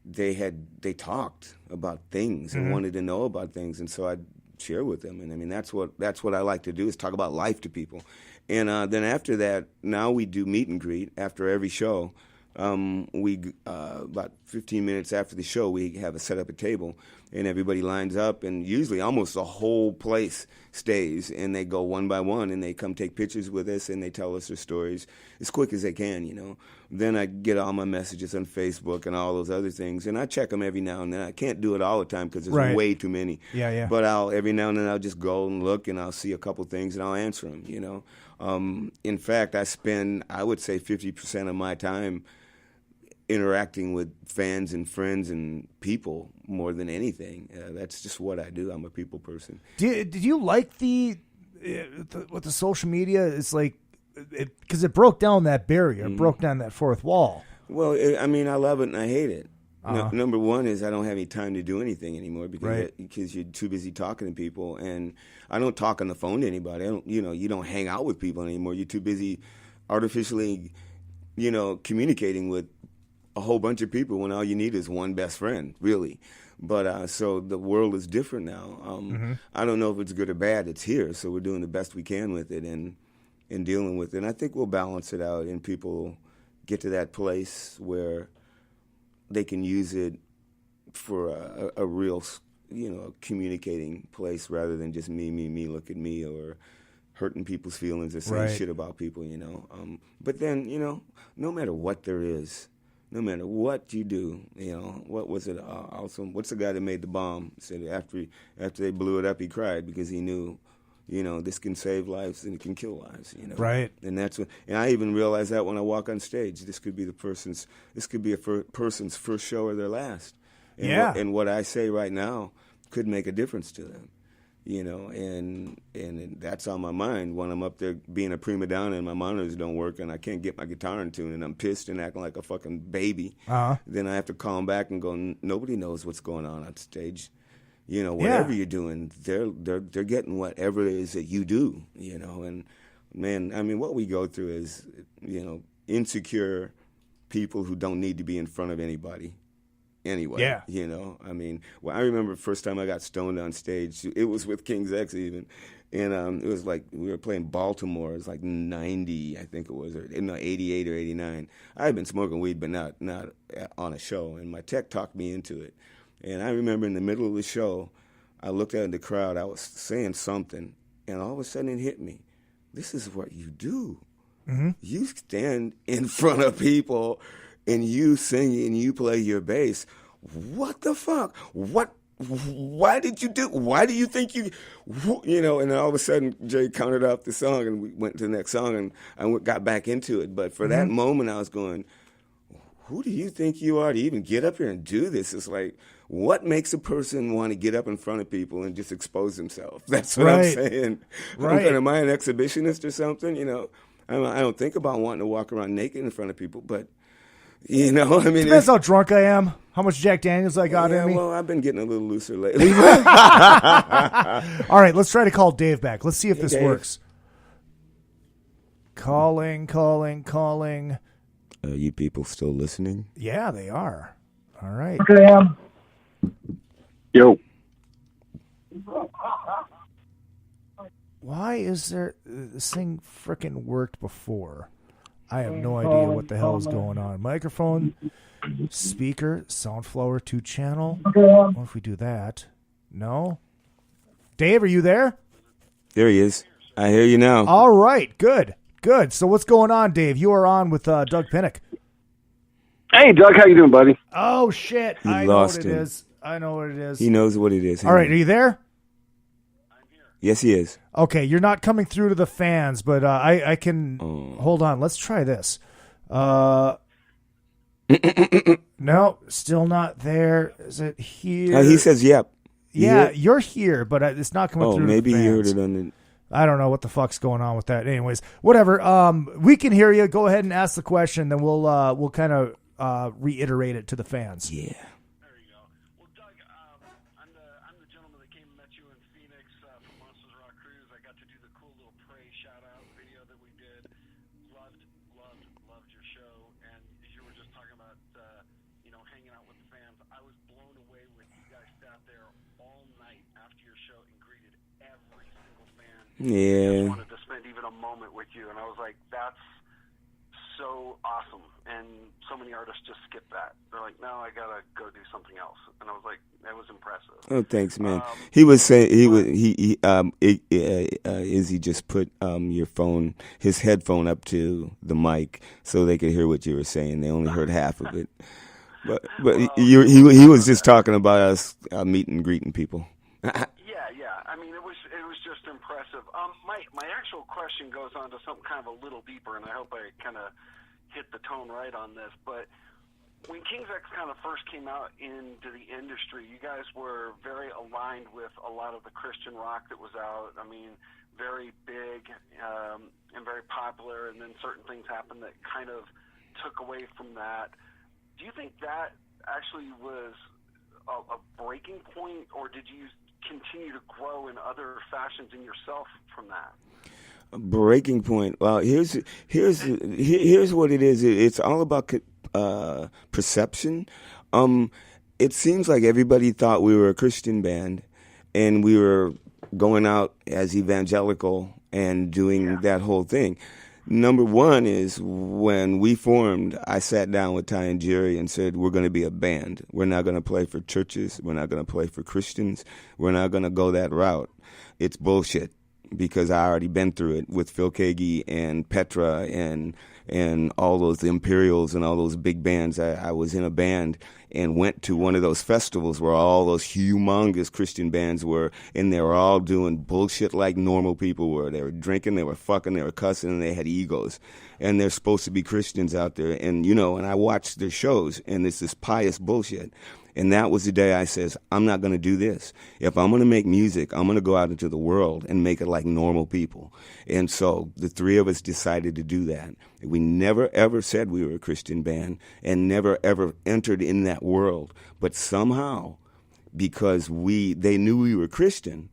they talked about things and wanted to know about things, and so I'd share with them. And I mean, that's what I like to do, is talk about life to people. And then after that, now we do meet and greet after every show. We about 15 minutes after the show, we have set up a table, and everybody lines up, and usually almost the whole place stays, and they go one by one, and they come take pictures with us, and they tell us their stories as quick as they can, you know. Then I get all my messages on Facebook and all those other things, and I check them every now and then. I can't do it all the time because there's way too many. Yeah. But every now and then I'll just go and look, and I'll see a couple things, and I'll answer them, you know. In fact, I spend, I would say, 50% of my time interacting with fans and friends and people more than anything. That's just what I do. I'm a people person. Did you like with the social media? It's like, because it broke down that barrier, it broke down that fourth wall. Well, I mean, I love it and I hate it. Number one is I don't have any time to do anything anymore because you're too busy talking to people, and I don't talk on the phone to anybody. You don't hang out with people anymore. You're too busy artificially, communicating with a whole bunch of people when all you need is one best friend, really. But so the world is different now. I don't know if it's good or bad. It's here, so we're doing the best we can with it and dealing with it. And I think we'll balance it out, and people get to that place where they can use it for a real, communicating place rather than just me, look at me, or hurting people's feelings or saying shit about people, But then, no matter what there is, no matter what you do, what was it? Awesome. What's the guy that made the bomb? Said after they blew it up, he cried because he knew, this can save lives and it can kill lives. Right. And that's when, and I even realize that when I walk on stage, this could be a person's first show or their last. And and what I say right now could make a difference to them. And that's on my mind when I'm up there being a prima donna and my monitors don't work and I can't get my guitar in tune and I'm pissed and acting like a fucking baby. Then I have to call them back and go, nobody knows what's going on stage. Whatever you're doing, they're getting whatever it is that you do. And man, I mean, what we go through is, insecure people who don't need to be in front of anybody. Anyway, I mean, I remember the first time I got stoned on stage. It was with King's X even, and it was like we were playing Baltimore. It was like 90, I think it was, or 88 or 89. I had been smoking weed, but not on a show. And my tech talked me into it. And I remember in the middle of the show, I looked out in the crowd. I was saying something, and all of a sudden it hit me. This is what you do. You stand in front of people. And you sing and you play your bass. What the fuck? Why did you do? Why do you think you? And then all of a sudden Jay counted off the song and we went to the next song and I got back into it. But for that moment, I was going, "Who do you think you are to even get up here and do this?" It's like, what makes a person want to get up in front of people and just expose themselves? That's what I'm saying. Am I an exhibitionist or something? I don't think about wanting to walk around naked in front of people, but. I mean, depends how drunk I am, how much Jack Daniels I got in me. Well, I've been getting a little looser lately. All right, let's try to call Dave back. Let's see if this works. Calling. Are you people still listening? Yeah, they are. All right. Okay, Yo. Why is there this thing frickin' worked before? I have no idea what the hell is going on. Microphone, speaker, Soundflower 2 channel. What if we do that? No? Dave, are you there? There he is. I hear you now. All right, good. So what's going on, Dave? You are on with Doug Pinnick. Hey, Doug, how you doing, buddy? Oh, shit. I know what it is. He knows what it is. All right, are you there? Yes, he is. Okay, you're not coming through to the fans, but I can... Hold on, let's try this. No, still not there. Is it here? He says, yep. Yeah, you're here, but it's not coming through to the fans. Maybe you heard it on the... I don't know what the fuck's going on with that. Anyways, whatever. We can hear you. Go ahead and ask the question, then we'll kind of reiterate it to the fans. Yeah. Loved your show, and you were just talking about hanging out with the fans. sat there all night after your show and greeted every single fan. Yeah. I wanted to spend even a moment with you, and I was like, that's so awesome. And so many artists just skip that. They're like, no, I gotta go do something else. And I was like, that was impressive. Oh, thanks, man. He was saying Izzy just put his headphone up to the mic so they could hear what you were saying. They only heard half of it. But he was just talking about us meeting and greeting people. Yeah. I mean, it was just impressive. My actual question goes on to something kind of a little deeper, and I hope I kind of hit the tone right on this. But when King's X kind of first came out into the industry, you guys were very aligned with a lot of the Christian rock that was out. I mean, very big and very popular, and then certain things happened that kind of took away from that. Do you think that actually was a breaking point, or did you continue to grow in other fashions in yourself from that? A breaking point. Well, here's what it is. It's all about perception. It seems like everybody thought we were a Christian band, and we were going out as evangelical and doing that whole thing. Number one is when we formed, I sat down with Ty and Jerry and said, we're going to be a band. We're not going to play for churches. We're not going to play for Christians. We're not going to go that route. It's bullshit, because I already been through it with Phil Keaggy and Petra and all those Imperials and all those big bands. I was in a band and went to one of those festivals where all those humongous Christian bands were, and they were all doing bullshit like normal people were. They were drinking, they were fucking, they were cussing, and they had egos. And they're supposed to be Christians out there. And, and I watched their shows, and it's this pious bullshit. And that was the day I says, I'm not going to do this. If I'm going to make music, I'm going to go out into the world and make it like normal people. And so the three of us decided to do that. We never, ever said we were a Christian band and never, ever entered in that world. But somehow, because they knew we were Christian,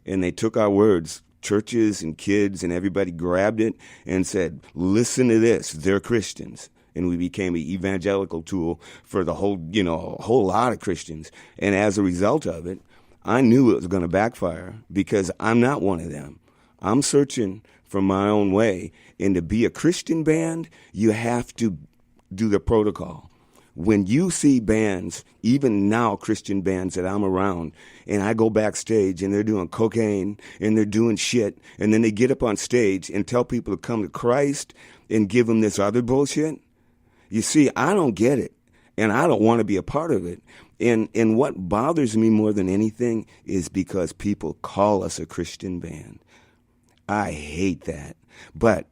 and they took our words, churches and kids and everybody grabbed it and said, listen to this, they're Christians. And we became an evangelical tool for the whole, a whole lot of Christians. And as a result of it, I knew it was going to backfire, because I'm not one of them. I'm searching for my own way. And to be a Christian band, you have to do the protocol. When you see bands, even now Christian bands that I'm around, and I go backstage and they're doing cocaine and they're doing shit, and then they get up on stage and tell people to come to Christ and give them this other bullshit, you see, I don't get it, and I don't want to be a part of it. And what bothers me more than anything is because people call us a Christian band. I hate that. But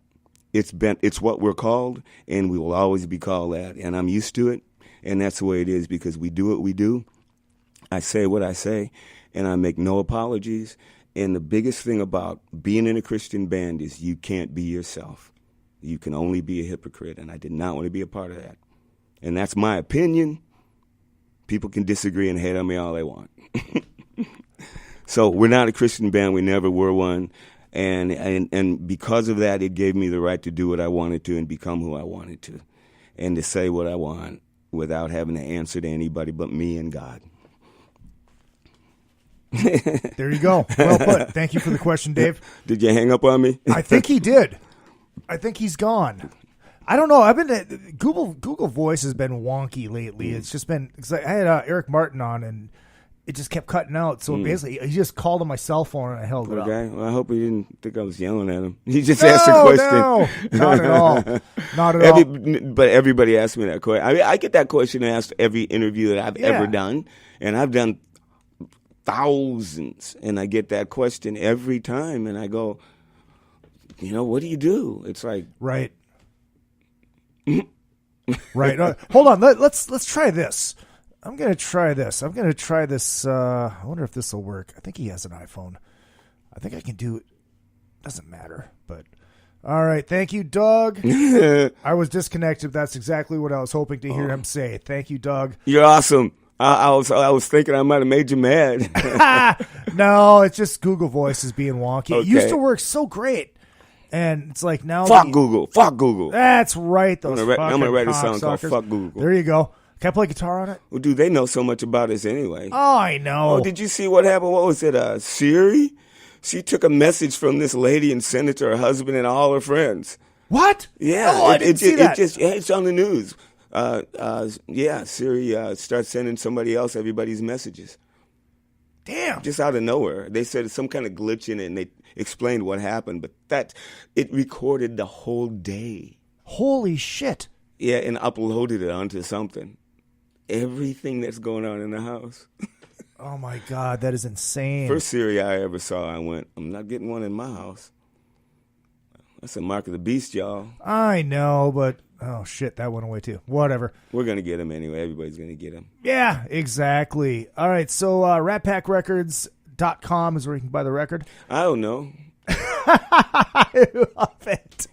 it's what we're called, and we will always be called that. And I'm used to it, and that's the way it is, because we do what we do. I say what I say, and I make no apologies. And the biggest thing about being in a Christian band is you can't be yourself. You can only be a hypocrite, and I did not want to be a part of that. And that's my opinion. People can disagree and hate on me all they want. So we're not a Christian band. We never were one. And because of that, it gave me the right to do what I wanted to and become who I wanted to, and to say what I want without having to answer to anybody but me and God. There you go. Well put. Thank you for the question, Dave. Did you hang up on me? I think he did. I think he's gone. I don't know. I've been Google Voice has been wonky lately. It's just been, because I had Eric Martin on, and it just kept cutting out. So basically, he just called on my cell phone, and I held it up. Okay. Well, I hope he didn't think I was yelling at him. He just asked a question. No, not at all. Not at all. But everybody asked me that question. I mean, I get that question asked every interview that I've ever done, and I've done thousands, and I get that question every time, and I go, what do you do? It's like, right. Right. Hold on. Let's try this. I'm going to try this. I wonder if this will work. I think he has an iPhone. I think I can do it. Doesn't matter, but all right. Thank you, Doug. I was disconnected. That's exactly what I was hoping to hear him say. Thank you, Doug. You're awesome. I was thinking I might have made you mad. No, it's just Google Voice is being wonky. Okay. It used to work so great. And it's like now. Fuck Google. That's right. I'm going to write a song called Fuck Google. There you go. Can I play guitar on it? Well, dude, they know so much about us anyway. Oh, I know. Oh, did you see what happened? What was it? Siri? She took a message from this lady and sent it to her husband and all her friends. What? Yeah. Oh, I didn't see that. It's on the news. Siri starts sending somebody else everybody's messages. Damn. Just out of nowhere. They said some kind of glitch in it, and they explained what happened. But it recorded the whole day. Holy shit. Yeah, and uploaded it onto something. Everything that's going on in the house. Oh, my God. That is insane. First Siri I ever saw, I went, I'm not getting one in my house. That's a mark of the beast, y'all. I know, but, oh, shit, that went away, too. Whatever. We're going to get him anyway. Everybody's going to get him. Yeah, exactly. All right, so ratpackrecords.com is where you can buy the record. I don't know. I love it.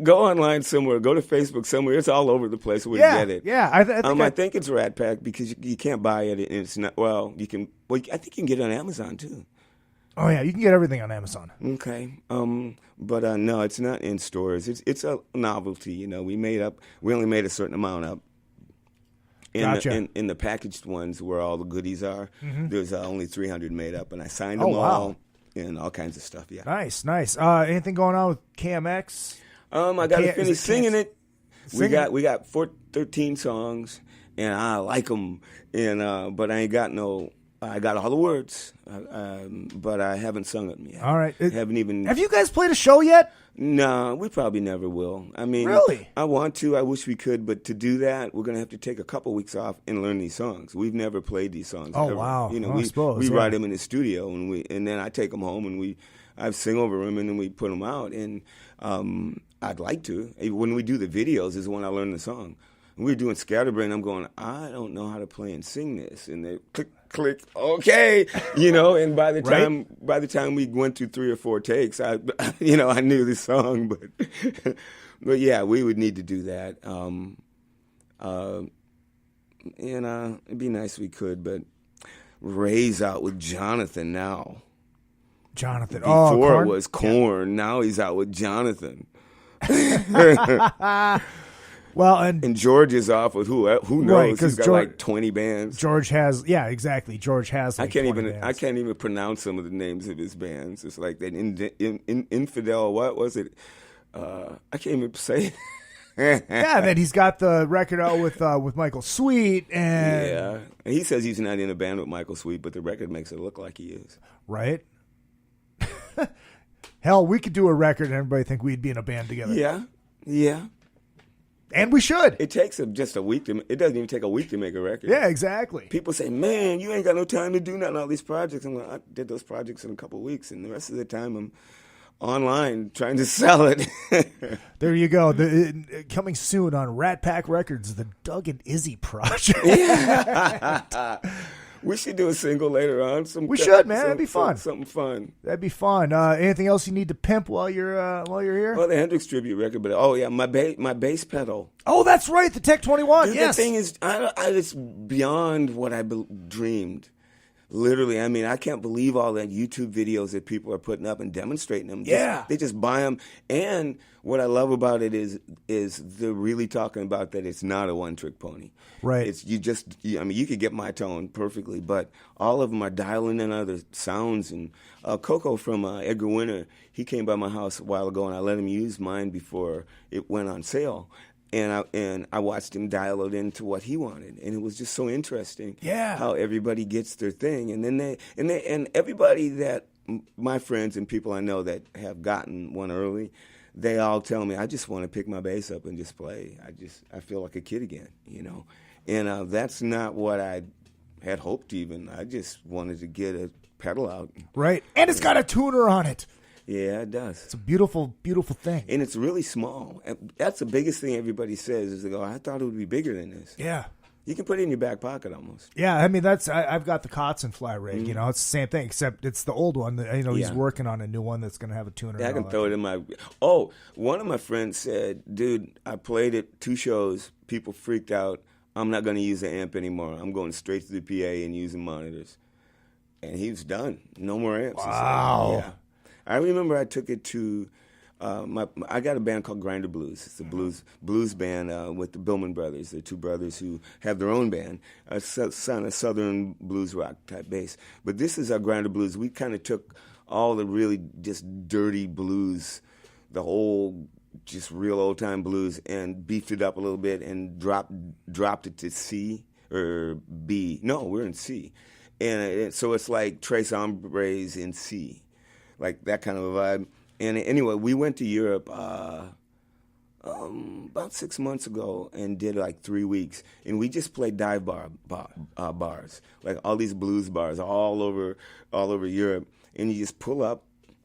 Go online somewhere. Go to Facebook somewhere. It's all over the place where you get it. Yeah, I think it's Rat Pack because you can't buy it. And it's not. Well, you can. Well, I think you can get it on Amazon too. Oh yeah, you can get everything on Amazon. Okay. But no, it's not in stores. It's a novelty. You know, we only made a certain amount up. Gotcha. In the packaged ones where all the goodies are, there's only 300 made up, and I signed Oh, them all. wow. And all kinds of stuff, yeah. Nice. Anything going on with KMX? I got to finish singing it. We got 13 songs, and I like them. And but I ain't got no. I got all the words, but I haven't sung them yet. All right. Haven't even. Have you guys played a show yet? No, we probably never will. I mean, really? I want to. I wish we could, but to do that, we're going to have to take a couple weeks off and learn these songs. We've never played these songs. Oh, ever. wow. You know, I suppose, we write them in the studio, and then I take them home and I sing over them, and then we put them out. And I'd like to. When we do the videos is when I learn the song. When we're doing Scatterbrain, I'm going, I don't know how to play and sing this, and they click, okay, you know. And by the time we went through 3 or 4 takes, I knew the song, but yeah, we would need to do that. It'd be nice if we could, but Ray's out with Jonathan now. Jonathan, before it was Korn. Now he's out with Jonathan. Well, and George is off with who knows? Right, he's got like 20 bands. George has, yeah, exactly. George has. Like I can't even pronounce some of the names of his bands. It's like that infidel. What was it? I can't even say it. Yeah, then he's got the record out with Michael Sweet, and yeah, and he says he's not in a band with Michael Sweet, but the record makes it look like he is. Right. Hell, we could do a record and everybody think we'd be in a band together. Yeah. And we should. It takes just a week it doesn't even take a week to make a record. Yeah, exactly. People say, man, you ain't got no time to do nothing, all these projects. I'm like, I did those projects in a couple of weeks, and the rest of the time I'm online trying to sell it. There you go. Coming soon on Rat Pack Records, the Doug and Izzy project. We should do a single later on. We should, man. That'd be fun. Something fun. That'd be fun. Anything else you need to pimp while you're here? Well, the Hendrix Tribute Record, but my bass pedal. Oh, that's right, the Tech 21. Dude, yes. The thing is, it's beyond what I dreamed. Literally, I mean, I can't believe all that YouTube videos that people are putting up and demonstrating them. Yeah. They just buy them. And what I love about it is they're really talking about that it's not a one-trick pony. Right. It's you could get my tone perfectly, but all of them are dialing in other sounds. And Coco from Edgar Winter, he came by my house a while ago, and I let him use mine before it went on sale. And I watched him dial it into what he wanted, and it was just so interesting. Yeah, how everybody gets their thing, and then and everybody that my friends and people I know that have gotten one early, they all tell me I just want to pick my bass up and just play. I feel like a kid again, you know, and that's not what I had hoped even. I just wanted to get a pedal out, right, and it's got a tuner on it. Yeah, it does. It's a beautiful, beautiful thing. And it's really small. And that's the biggest thing everybody says is they go, I thought it would be bigger than this. Yeah. You can put it in your back pocket almost. Yeah, I mean, I've got the Kotzen fly rig, mm-hmm. You know, it's the same thing, except it's the old one. That, you know, he's working on a new one that's going to have a tuner. Yeah, I can throw it in my... one of my friends said, dude, I played it 2 shows. People freaked out. I'm not going to use the amp anymore. I'm going straight to the PA and using monitors. And he was done. No more amps. Wow. Yeah. I remember I took it to I got a band called Grinder Blues. It's a blues band with the Billman brothers. They're two brothers who have their own band, a southern blues rock type bass. But this is our Grinder Blues. We kind of took all the really just dirty blues, the whole just real old time blues, and beefed it up a little bit and dropped it to C or B. No, we're in C. And so it's like Tres Hombres in C, like that kind of a vibe. And anyway, we went to Europe about 6 months ago and did like 3 weeks. And we just played dive bars, like all these blues bars all over Europe. And you just pull up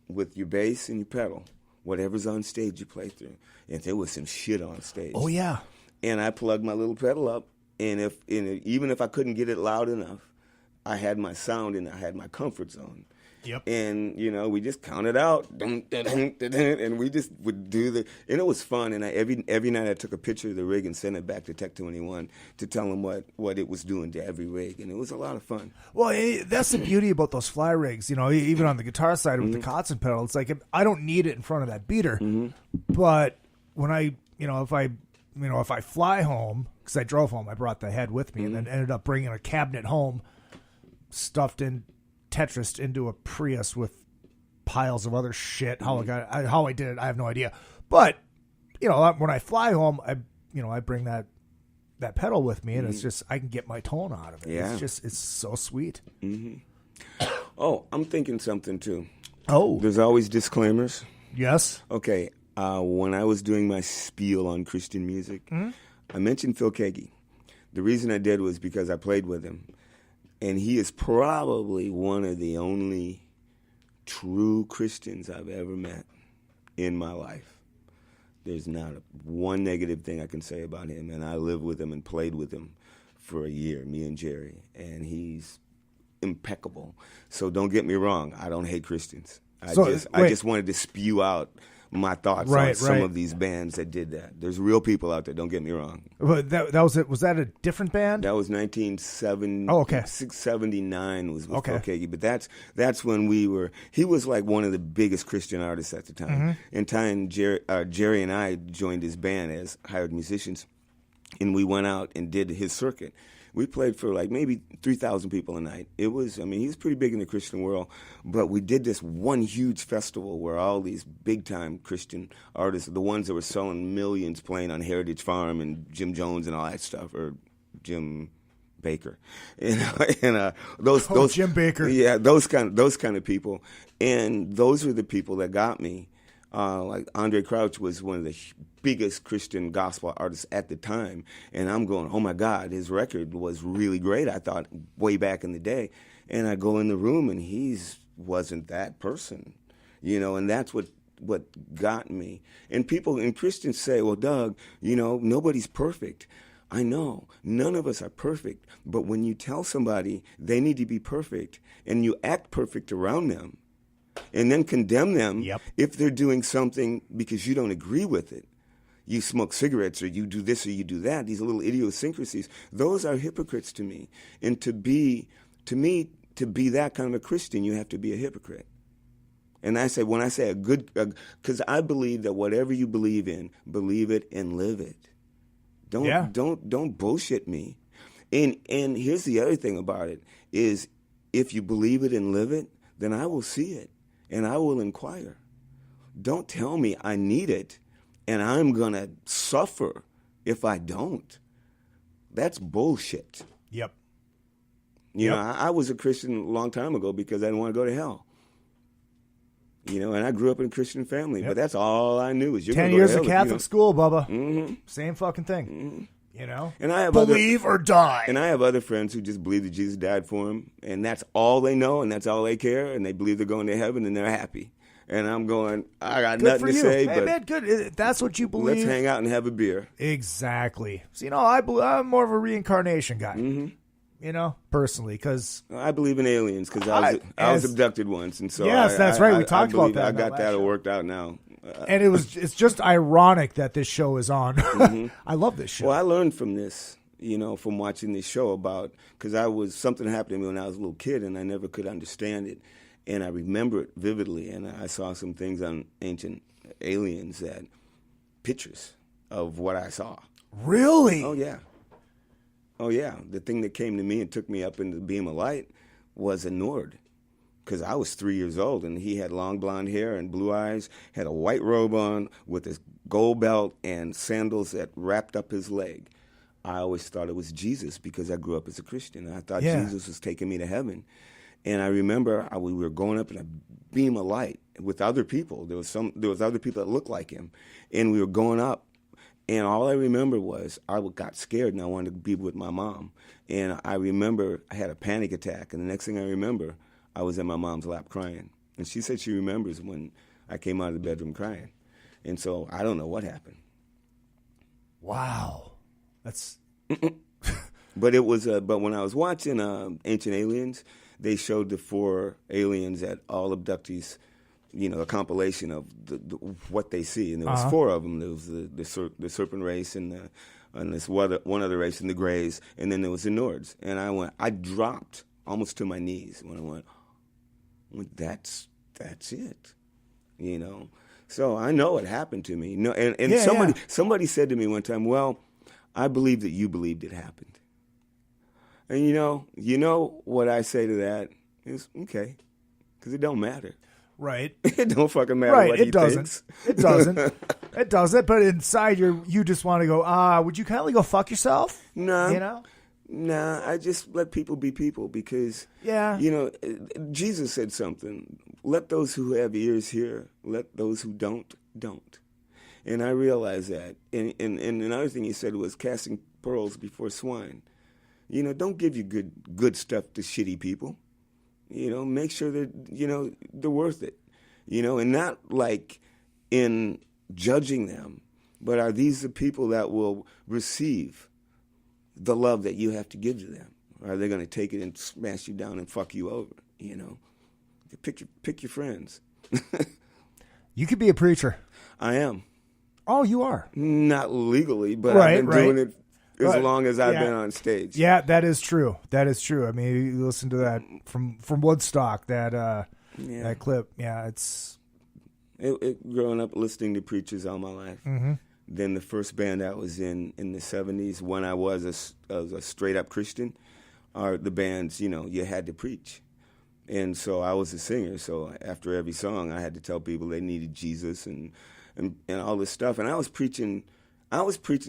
with your bass and your pedal. Whatever's on stage, you play through. And there was some shit on stage. Oh, yeah. And I plugged my little pedal up, and even if I couldn't get it loud enough, I had my sound and I had my comfort zone. Yep. And, we just counted out, and we just would do and it was fun. And every night I took a picture of the rig and sent it back to Tech 21 to tell them what it was doing to every rig. And it was a lot of fun. Well, that's the beauty about those fly rigs, even on the guitar side with the Kotzen pedal. It's like, I don't need it in front of that beater. But when if I fly home, because I drove home, I brought the head with me and then ended up bringing a cabinet home stuffed in Tetris into a Prius with piles of other shit. How I did it, I have no idea. But when I fly home, I bring that pedal with me, and it's just I can get my tone out of it. Yeah. It's so sweet. Oh, I'm thinking something too. Oh, there's always disclaimers. Yes. Okay. When I was doing my spiel on Christian music, I mentioned Phil Keaggy. The reason I did was because I played with him. And he is probably one of the only true Christians I've ever met in my life. There's not one negative thing I can say about him. And I lived with him and played with him for a year, me and Jerry. And he's impeccable. So don't get me wrong. I don't hate Christians. I just wanted to spew out my thoughts on some of these bands that did that. There's real people out there, don't get me wrong. But that was it. Was that a different band? That was 1979. Oh, okay. 679 was with Phil Keaggy. But that's when he was like one of the biggest Christian artists at the time. In time, Jerry and I joined his band as hired musicians, and we went out and did his circuit. We played for like maybe 3,000 people a night. He was pretty big in the Christian world, but we did this one huge festival where all these big-time Christian artists, the ones that were selling millions playing on Heritage Farm and Jim Jones and all that stuff, or Jim Baker, those Jim Baker, those kind of people, and those were the people that got me. Like Andre Crouch was one of the biggest Christian gospel artists at the time, and I'm going, oh my God, his record was really great, I thought, way back in the day. And I go in the room and wasn't that person, and that's what got me. And Christians say, well, Doug, nobody's perfect. I know, none of us are perfect, but when you tell somebody they need to be perfect and you act perfect around them, and then condemn them if they're doing something because you don't agree with it. You smoke cigarettes, or you do this, or you do that. These little idiosyncrasies. Those are hypocrites to me. And to be that kind of a Christian, you have to be a hypocrite. And when I say because I believe that whatever you believe in, believe it and live it. Don't bullshit me. And here's the other thing about it is, if you believe it and live it, then I will see it. And I will inquire. Don't tell me I need it and I'm going to suffer if I don't. That's bullshit. Yep. You know, I was a Christian a long time ago because I didn't want to go to hell. And I grew up in a Christian family, but that's all I knew. 10 years of Catholic school, Bubba. Same fucking thing. And I have believe or die. And I have other friends who just believe that Jesus died for them, and that's all they know, and that's all they care, and they believe they're going to heaven, and they're happy. And I'm going, I got nothing to say, hey, but man, good. That's what you believe. Let's hang out and have a beer. Exactly. So, I'm more of a reincarnation guy. Personally, because I believe in aliens because I was abducted once, and so that's right. We talked about that. I got that worked out now. And it's just ironic that this show is on. I love this show. Well, I learned from this, from watching this show because something happened to me when I was a little kid and I never could understand it. And I remember it vividly, and I saw some things on ancient aliens that pictures of what I saw. Really? Oh yeah. Oh yeah. The thing that came to me and took me up into the beam of light was a Nord. Because I was 3 years old, and he had long blonde hair and blue eyes, had a white robe on with his gold belt and sandals that wrapped up his leg. I always thought it was Jesus because I grew up as a Christian. And I thought Jesus was taking me to heaven. And I remember we were going up in a beam of light with other people. There was other people that looked like him, and we were going up. And all I remember was I got scared, and I wanted to be with my mom. And I remember I had a panic attack, and the next thing I remember, I was in my mom's lap crying. And she said she remembers when I came out of the bedroom crying. And so I don't know what happened. Wow. That's... But it was. But when I was watching Ancient Aliens, they showed the 4 aliens that all abductees, a compilation of what they see. And there was 4 of them. There was the serpent race and this one other race, and the Greys. And then there was the Nords. And I dropped almost to my knees when I went, that's it, So I know what happened to me. Somebody said to me one time, well, I believe that you believed it happened. And you know what I say to that is, okay, because it don't matter. Right. It don't fucking matter what he thinks. It doesn't. It doesn't. But inside you just want to go, would you kindly go fuck yourself? No. Nah, I just let people be people because, Jesus said something. Let those who have ears hear. Let those who don't. And I realized that. And another thing he said was casting pearls before swine. Don't give your good stuff to shitty people. Make sure that, they're worth it. And not like in judging them, but are these the people that will receive the love that you have to give to them? Or are they going to take it and smash you down and fuck you over? Pick your friends. You could be a preacher. I am. Oh, you are? Not legally, but I've been doing it as long as I've been on stage. Yeah, that is true. I mean, you listen to that from Woodstock, that clip. Yeah, it's... growing up listening to preachers all my life. Mm-hmm. Then the first band I was in the 70s, when I was a straight-up Christian, are the bands, you had to preach. And so I was a singer, so after every song, I had to tell people they needed Jesus and all this stuff. And I was preaching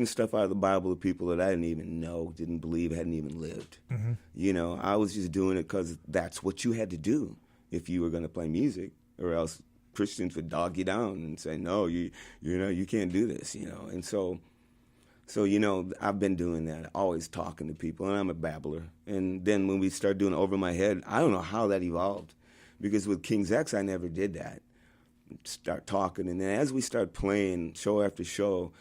stuff out of the Bible to people that I didn't even know, didn't believe, hadn't even lived. Mm-hmm. I was just doing it because that's what you had to do if you were going to play music, or else Christians would dog you down and say, no, you can't do this, And so I've been doing that, always talking to people, and I'm a babbler. And then when we started doing Over My Head, I don't know how that evolved, because with King's X, I never did that. Start talking, and then as we start playing show after show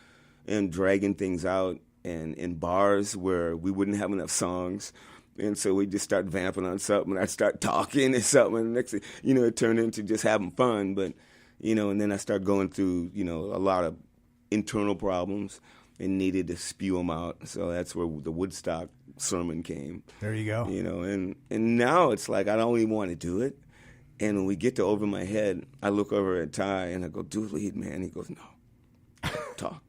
and dragging things out, and in bars where we wouldn't have enough songs, and so we just start vamping on something, and I'd start talking and something, and next thing, it turned into just having fun, but, and then I start going through, a lot of internal problems and needed to spew them out, so that's where the Woodstock sermon came. There you go. And now it's like I don't even want to do it, and when we get to Over My Head, I look over at Ty, and I go, do the lead, man. He goes, no, talk.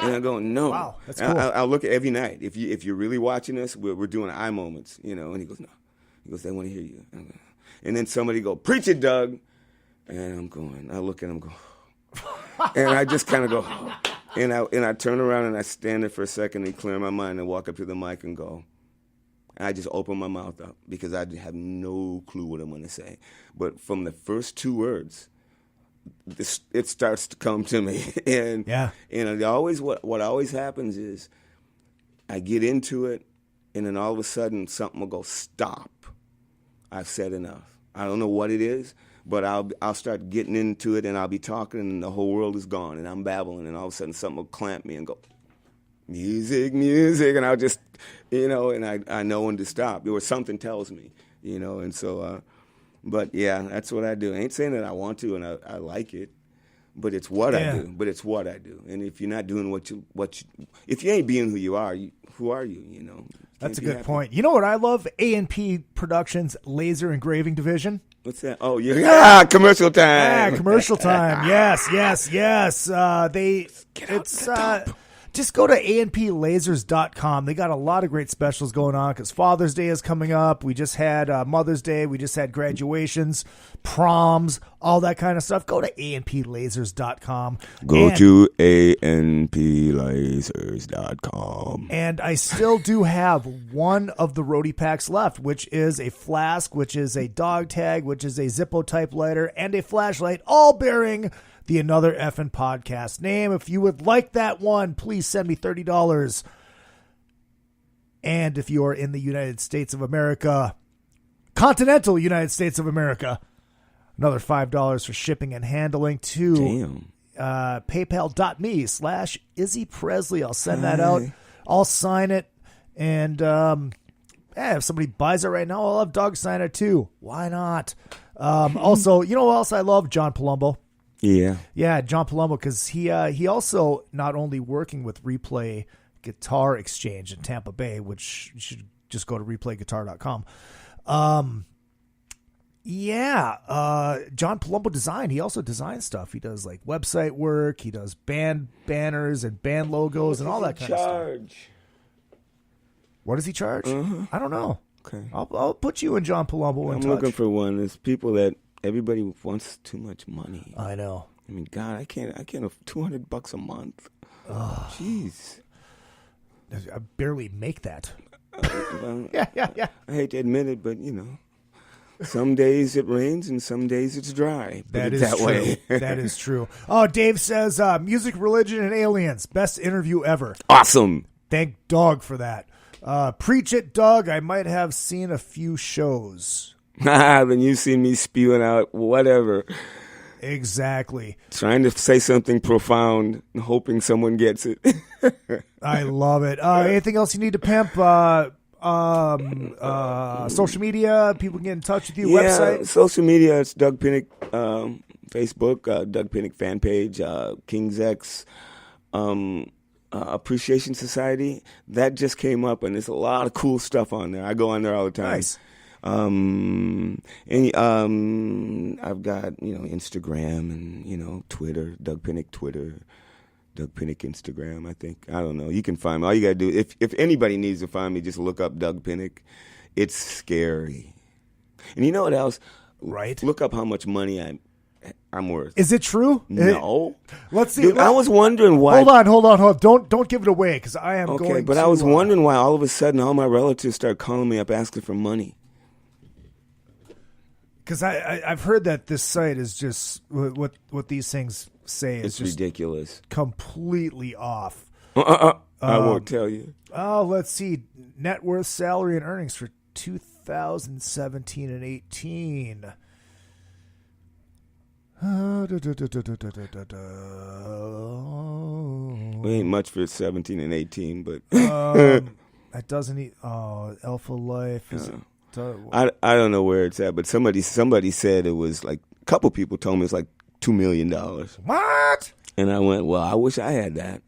And I go, no. Wow, that's cool. I'll look at every night. If you're really watching us, we're doing eye moments, And he goes, no. He goes, they want to hear you. And then somebody go, preach it, Doug. And I'm going. I look at him, go, and I just kind of go, and I turn around and I stand there for a second and clear my mind and walk up to the mic and go. And I just open my mouth up because I have no clue what I'm going to say. But from the first 2 words, it starts to come to me, and what always happens is I get into it, and then all of a sudden something will go, stop. I've said enough. I don't know what it is, but I'll start getting into it, and I'll be talking, and the whole world is gone, and I'm babbling, and all of a sudden something will clamp me and go, music, and I'll just, and I know when to stop, or something tells me, and so. But yeah, that's what I do. I ain't saying that I want to and I like it, but it's what I do. And if you're not doing if you ain't being who you are, who are you? That's a good point. You know what I love? A&P Productions Laser Engraving Division. What's that? Oh, yeah, commercial time. Yeah, commercial time. Yes. Just go to anplasers.com. They got a lot of great specials going on because Father's Day is coming up. We just had Mother's Day. We just had graduations, proms, all that kind of stuff. Go to anplasers.com. Go to anplasers.com. And I still do have one of the roadie packs left, which is a flask, which is a dog tag, which is a Zippo type lighter, and a flashlight, all bearing the Another Effin' Podcast name. If you would like that one, please send me $30. And if you are in the United States of America, continental United States of America, another $5 for shipping and handling to paypal.me/Izzy Presley. I'll send that out. I'll sign it. And if somebody buys it right now, I'll have Doug sign it too. Why not? Also, you know what else I love? John Palumbo. Yeah, John Palumbo, because he also not only working with Replay Guitar Exchange in Tampa Bay, which you should just go to replayguitar.com. John Palumbo Design. He also designs stuff. He does like website work. He does band banners and band logos and all that kind of stuff. What does he charge? I don't know. Okay, I'll put you and John Palumbo in touch. I'm looking for one. There's people that everybody wants too much money. I know. I mean, God, I can't $200 a month. Oh, jeez. I barely make that. Well, yeah. I hate to admit it, but some days it rains and some days it's dry. That is that true. way. That is true. Oh, Dave says, music, religion, and aliens. Best interview ever. Awesome. Thank Doug for that. Preach it, Doug. I might have seen a few shows. Then you see me spewing out whatever. Exactly. Trying to say something profound and hoping someone gets it. I love it. Anything else you need to pimp? Social media, people can get in touch with you. Website? Social media, it's Doug Pinnick. Facebook, Doug Pinnick fan page, King's X, Appreciation Society. That just came up, and there's a lot of cool stuff on there. I go on there all the time. Nice. And I've got Instagram and Twitter, Doug Pinnick Twitter, Doug Pinnick Instagram. I think I don't know. You can find me. All you gotta do if anybody needs to find me, just look up Doug Pinnick. It's scary. And you know what else? Right. Look up how much money I'm worth. Is it true? No. Let's see. Dude, I was wondering why. Hold on. Don't give it away because I am going. Okay, but I was wondering why all of a sudden all my relatives started calling me up asking for money. Because I've heard that this site is just what these things say is it's just ridiculous, completely off. I won't tell you. Oh, let's see. Net worth, salary, and earnings for 2017 and 18. We ain't much for 17 and 18, but that doesn't eat. Oh, Alpha Life is. I don't know where it's at, but somebody said it was like a couple people told me it's like $2 million. What? And I went, well, I wish I had that.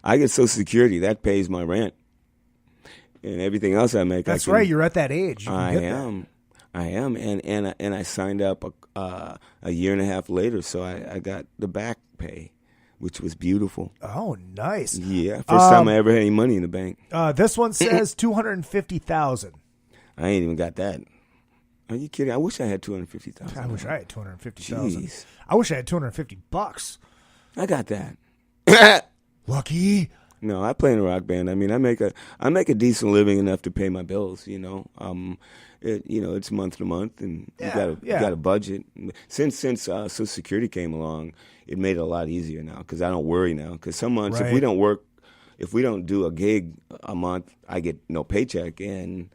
I get Social Security that pays my rent and everything else I make. That's right. You're at that age. I am, and I signed up a year and a half later, so I got the back pay, which was beautiful. Oh, nice. Yeah, first time I ever had any money in the bank. This one says $250,000. I ain't even got that. Are you kidding? I wish I had $250,000. I wish I had $250,000. Jeez. I wish I had $250. I got that. Lucky. No, I play in a rock band. I mean, I make a decent living enough to pay my bills. It's month to month, and you got a budget. Since Social Security came along, it made it a lot easier now because I don't worry now. Because some months, if we don't do a gig a month, I get no paycheck, and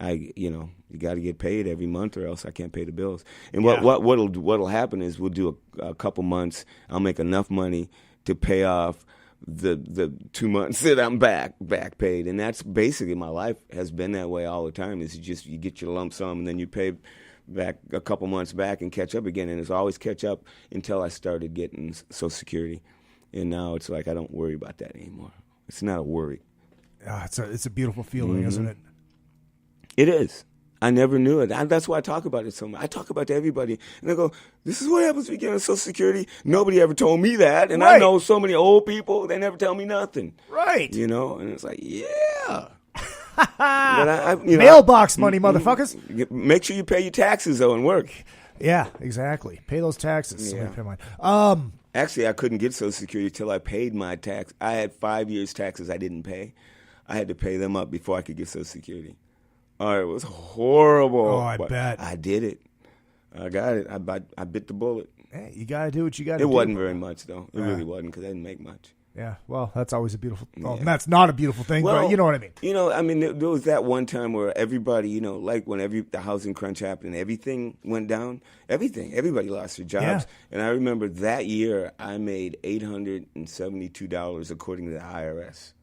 you got to get paid every month, or else I can't pay the bills. And what'll happen is we'll do a couple months. I'll make enough money to pay off the 2 months that I'm back paid, and that's basically my life has been that way all the time. Is you get your lump sum and then you pay back a couple months back and catch up again, and it's always catch up until I started getting Social Security, and now it's like I don't worry about that anymore. It's not a worry. It's a beautiful feeling, isn't it? It is. I never knew it. That's why I talk about it so much. I talk about it to everybody. And I go, this is what happens when you get on Social Security. Nobody ever told me that. And I know so many old people, they never tell me nothing. Right. You know, and it's like, yeah. Mailbox money, motherfuckers. Make sure you pay your taxes, though, and work. Yeah, exactly. Pay those taxes. Yeah. Pay mine. Actually, I couldn't get Social Security till I paid my tax. I had 5 years taxes I didn't pay. I had to pay them up before I could get Social Security. Oh, it was horrible. Oh, I bet. I did it. I got it. I bit the bullet. Hey, you got to do what you got to do. It wasn't very much, though. It really wasn't, because I didn't make much. Yeah, well, that's always a beautiful thing. Well, that's not a beautiful thing, but you know what I mean. You know, I mean, there was that one time where everybody, you know, like when the housing crunch happened and everything went down, everybody lost their jobs. Yeah. And I remember that year I made $872 according to the IRS.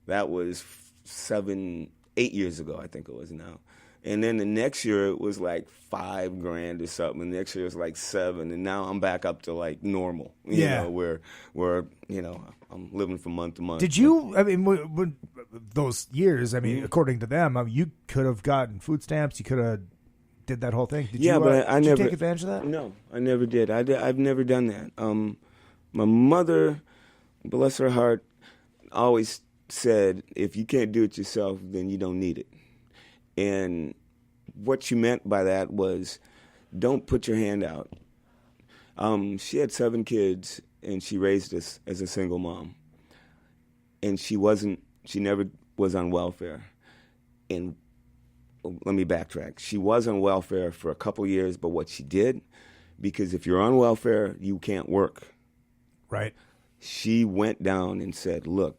That was 8 years ago, I think it was now. And then the next year it was like $5,000 or something. And the next year it was like $7,000. And now I'm back up to like normal. You know, where you know, I'm living from month to month. Did you? I mean, when those years. I mean, according to them, you could have gotten food stamps. You could have did that whole thing. Did you, but I did never you take advantage of that. No, I never did. I've never done that. My mother, bless her heart, always said, if you can't do it yourself, then you don't need it. And what she meant by that was, don't put your hand out. She had 7 kids, and she raised us as a single mom. And she never was on welfare. And let me backtrack. She was on welfare for a couple years, but what she did, because if you're on welfare, you can't work. Right. She went down and said, look,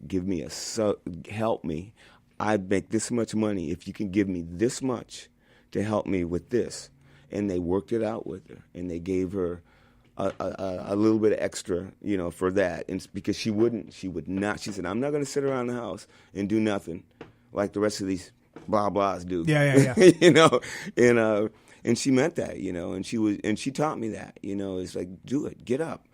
help me. I make this much money. If you can give me this much to help me with this. And they worked it out with her, and they gave her a little bit of extra, you know, for that. And because she would not. She said, I'm not going to sit around the house and do nothing like the rest of these blah blahs do. Yeah. You know, and she meant that, you know, and she taught me that, you know, it's like, do it, get up.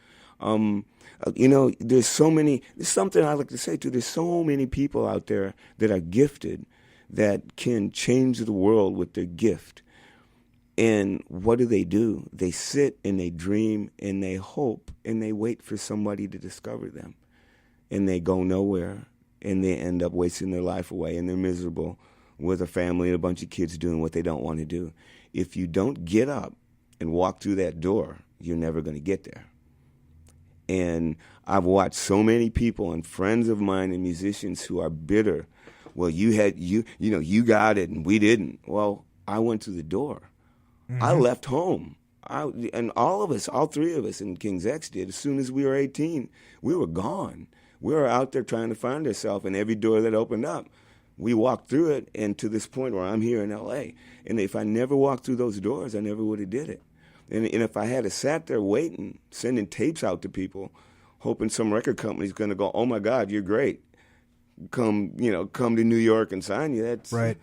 You know, there's something I like to say too. There's so many people out there that are gifted that can change the world with their gift. And what do? They sit and they dream and they hope and they wait for somebody to discover them. And they go nowhere and they end up wasting their life away and they're miserable with a family and a bunch of kids doing what they don't want to do. If you don't get up and walk through that door, you're never going to get there. And I've watched so many people and friends of mine and musicians who are bitter. Well, you got it and we didn't. Well, I went through the door. Mm-hmm. I left home. And all of us, all 3 of us in King's X did. As soon as we were 18, we were gone. We were out there trying to find ourselves, and every door that opened up, we walked through it, and to this point where I'm here in L.A. And if I never walked through those doors, I never would have did it. And if I had sat there waiting, sending tapes out to people, hoping some record company's going to go, oh, my God, you're great. Come to New York and sign you. That's right.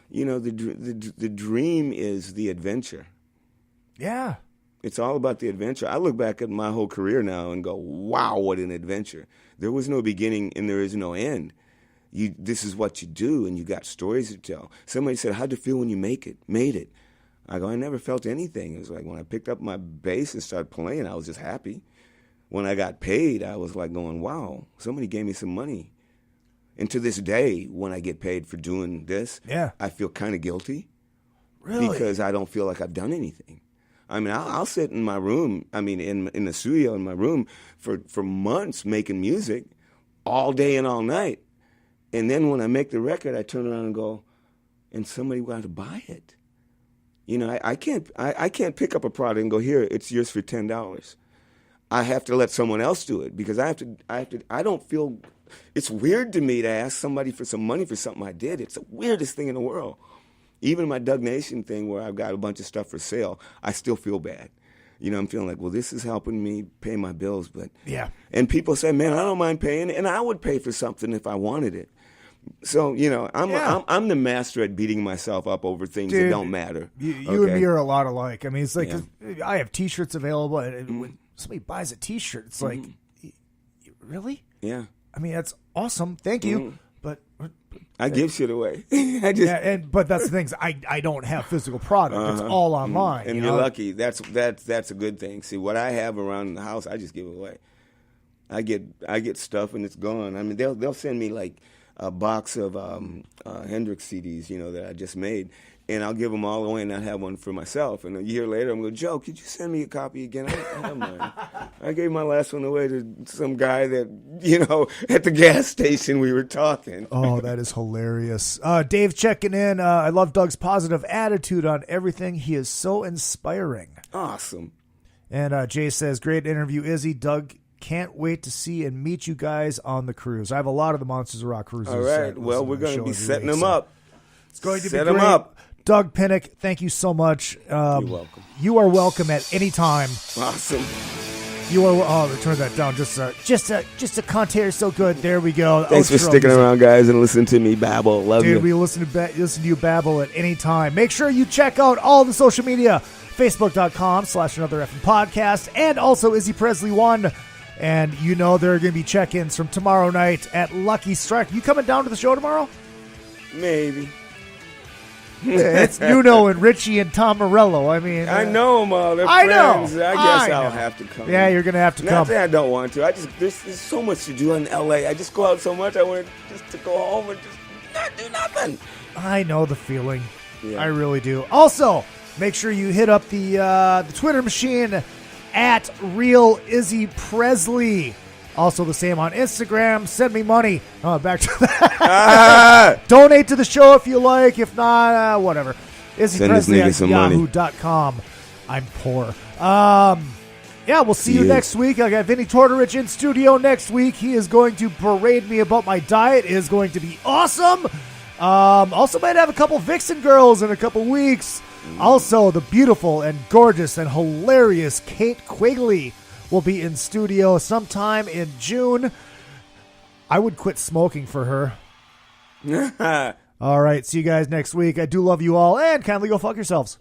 You know, the dream is the adventure. Yeah. It's all about the adventure. I look back at my whole career now and go, wow, what an adventure. There was no beginning and there is no end. This is what you do, and you got stories to tell. Somebody said, how'd you feel when you made it? I go, I never felt anything. It was like when I picked up my bass and started playing, I was just happy. When I got paid, I was like going, wow, somebody gave me some money. And to this day, when I get paid for doing this, I feel kind of guilty. Really? Because I don't feel like I've done anything. I mean, I'll sit in my room, in the studio in my room for months making music all day and all night. And then when I make the record, I turn around and go, and somebody wanted to buy it. You know, I can't pick up a product and go, here, it's yours for $10. I have to let someone else do it because I don't feel, it's weird to me to ask somebody for some money for something I did. It's the weirdest thing in the world. Even my Dug Nation thing where I've got a bunch of stuff for sale, I still feel bad. You know, I'm feeling like, well, this is helping me pay my bills. But and people say, man, I don't mind paying, and I would pay for something if I wanted it. So, you know, I'm the master at beating myself up over things that don't matter. You and me are a lot alike. I mean, it's like I have T-shirts available, and when somebody buys a T-shirt, it's like, really? Yeah. I mean, that's awesome. Thank you. But I give shit away. But that's the thing. I don't have physical product. It's all online. And you're lucky. That's a good thing. See, what I have around the house, I just give away. I get stuff and it's gone. I mean, they'll send me like a box of Hendrix CDs, that I just made, and I'll give them all away and not have one for myself. And a year later, I'm going, Joe, could you send me a copy again? I don't have mine. I gave my last one away to some guy that, at the gas station we were talking. Oh, that is hilarious. Dave checking in. I love Doug's positive attitude on everything. He is so inspiring. Awesome. And Jay says, great interview, Izzy. Doug, can't wait to see and meet you guys on the cruise. I have a lot of the Monsters of Rock cruises. All right. Well, we're going to be setting them up. It's going to Set be great. them up. Doug Pinnick, thank you so much. You're welcome. You are welcome at any time. Awesome. You are. Oh, turn that down. Just a content is so good. There we go. Thanks for sticking around, guys, and listening to me babble. Love you. Dude, we listen to you babble at any time. Make sure you check out all the social media. Facebook.com/Another Effing Podcast, and also Izzy Presley 1. And there are going to be check-ins from tomorrow night at Lucky Strike. You coming down to the show tomorrow? Maybe. It's Nuno and Richie and Tom Morello. I mean, I know them all. They're I friends. know. I guess I'll have to come. Yeah, you're going to have to come. Not that I don't want to. There's so much to do in L.A. I just go out so much. I want just to go home and just not do nothing. I know the feeling. Yeah. I really do. Also, make sure you hit up the Twitter machine at Real Izzy Presley. Also the same on Instagram. Send me money. Back to that. Donate to the show if you like. If not, whatever. Izzy Presley at yahoo.com. I'm poor. We'll see you next week. I got Vinny Tortorich in studio next week. He is going to parade me about my diet. It is going to be awesome. Also might have a couple Vixen girls in a couple weeks. Also, the beautiful and gorgeous and hilarious Kate Quigley will be in studio sometime in June. I would quit smoking for her. All right, see you guys next week. I do love you all, and kindly go fuck yourselves.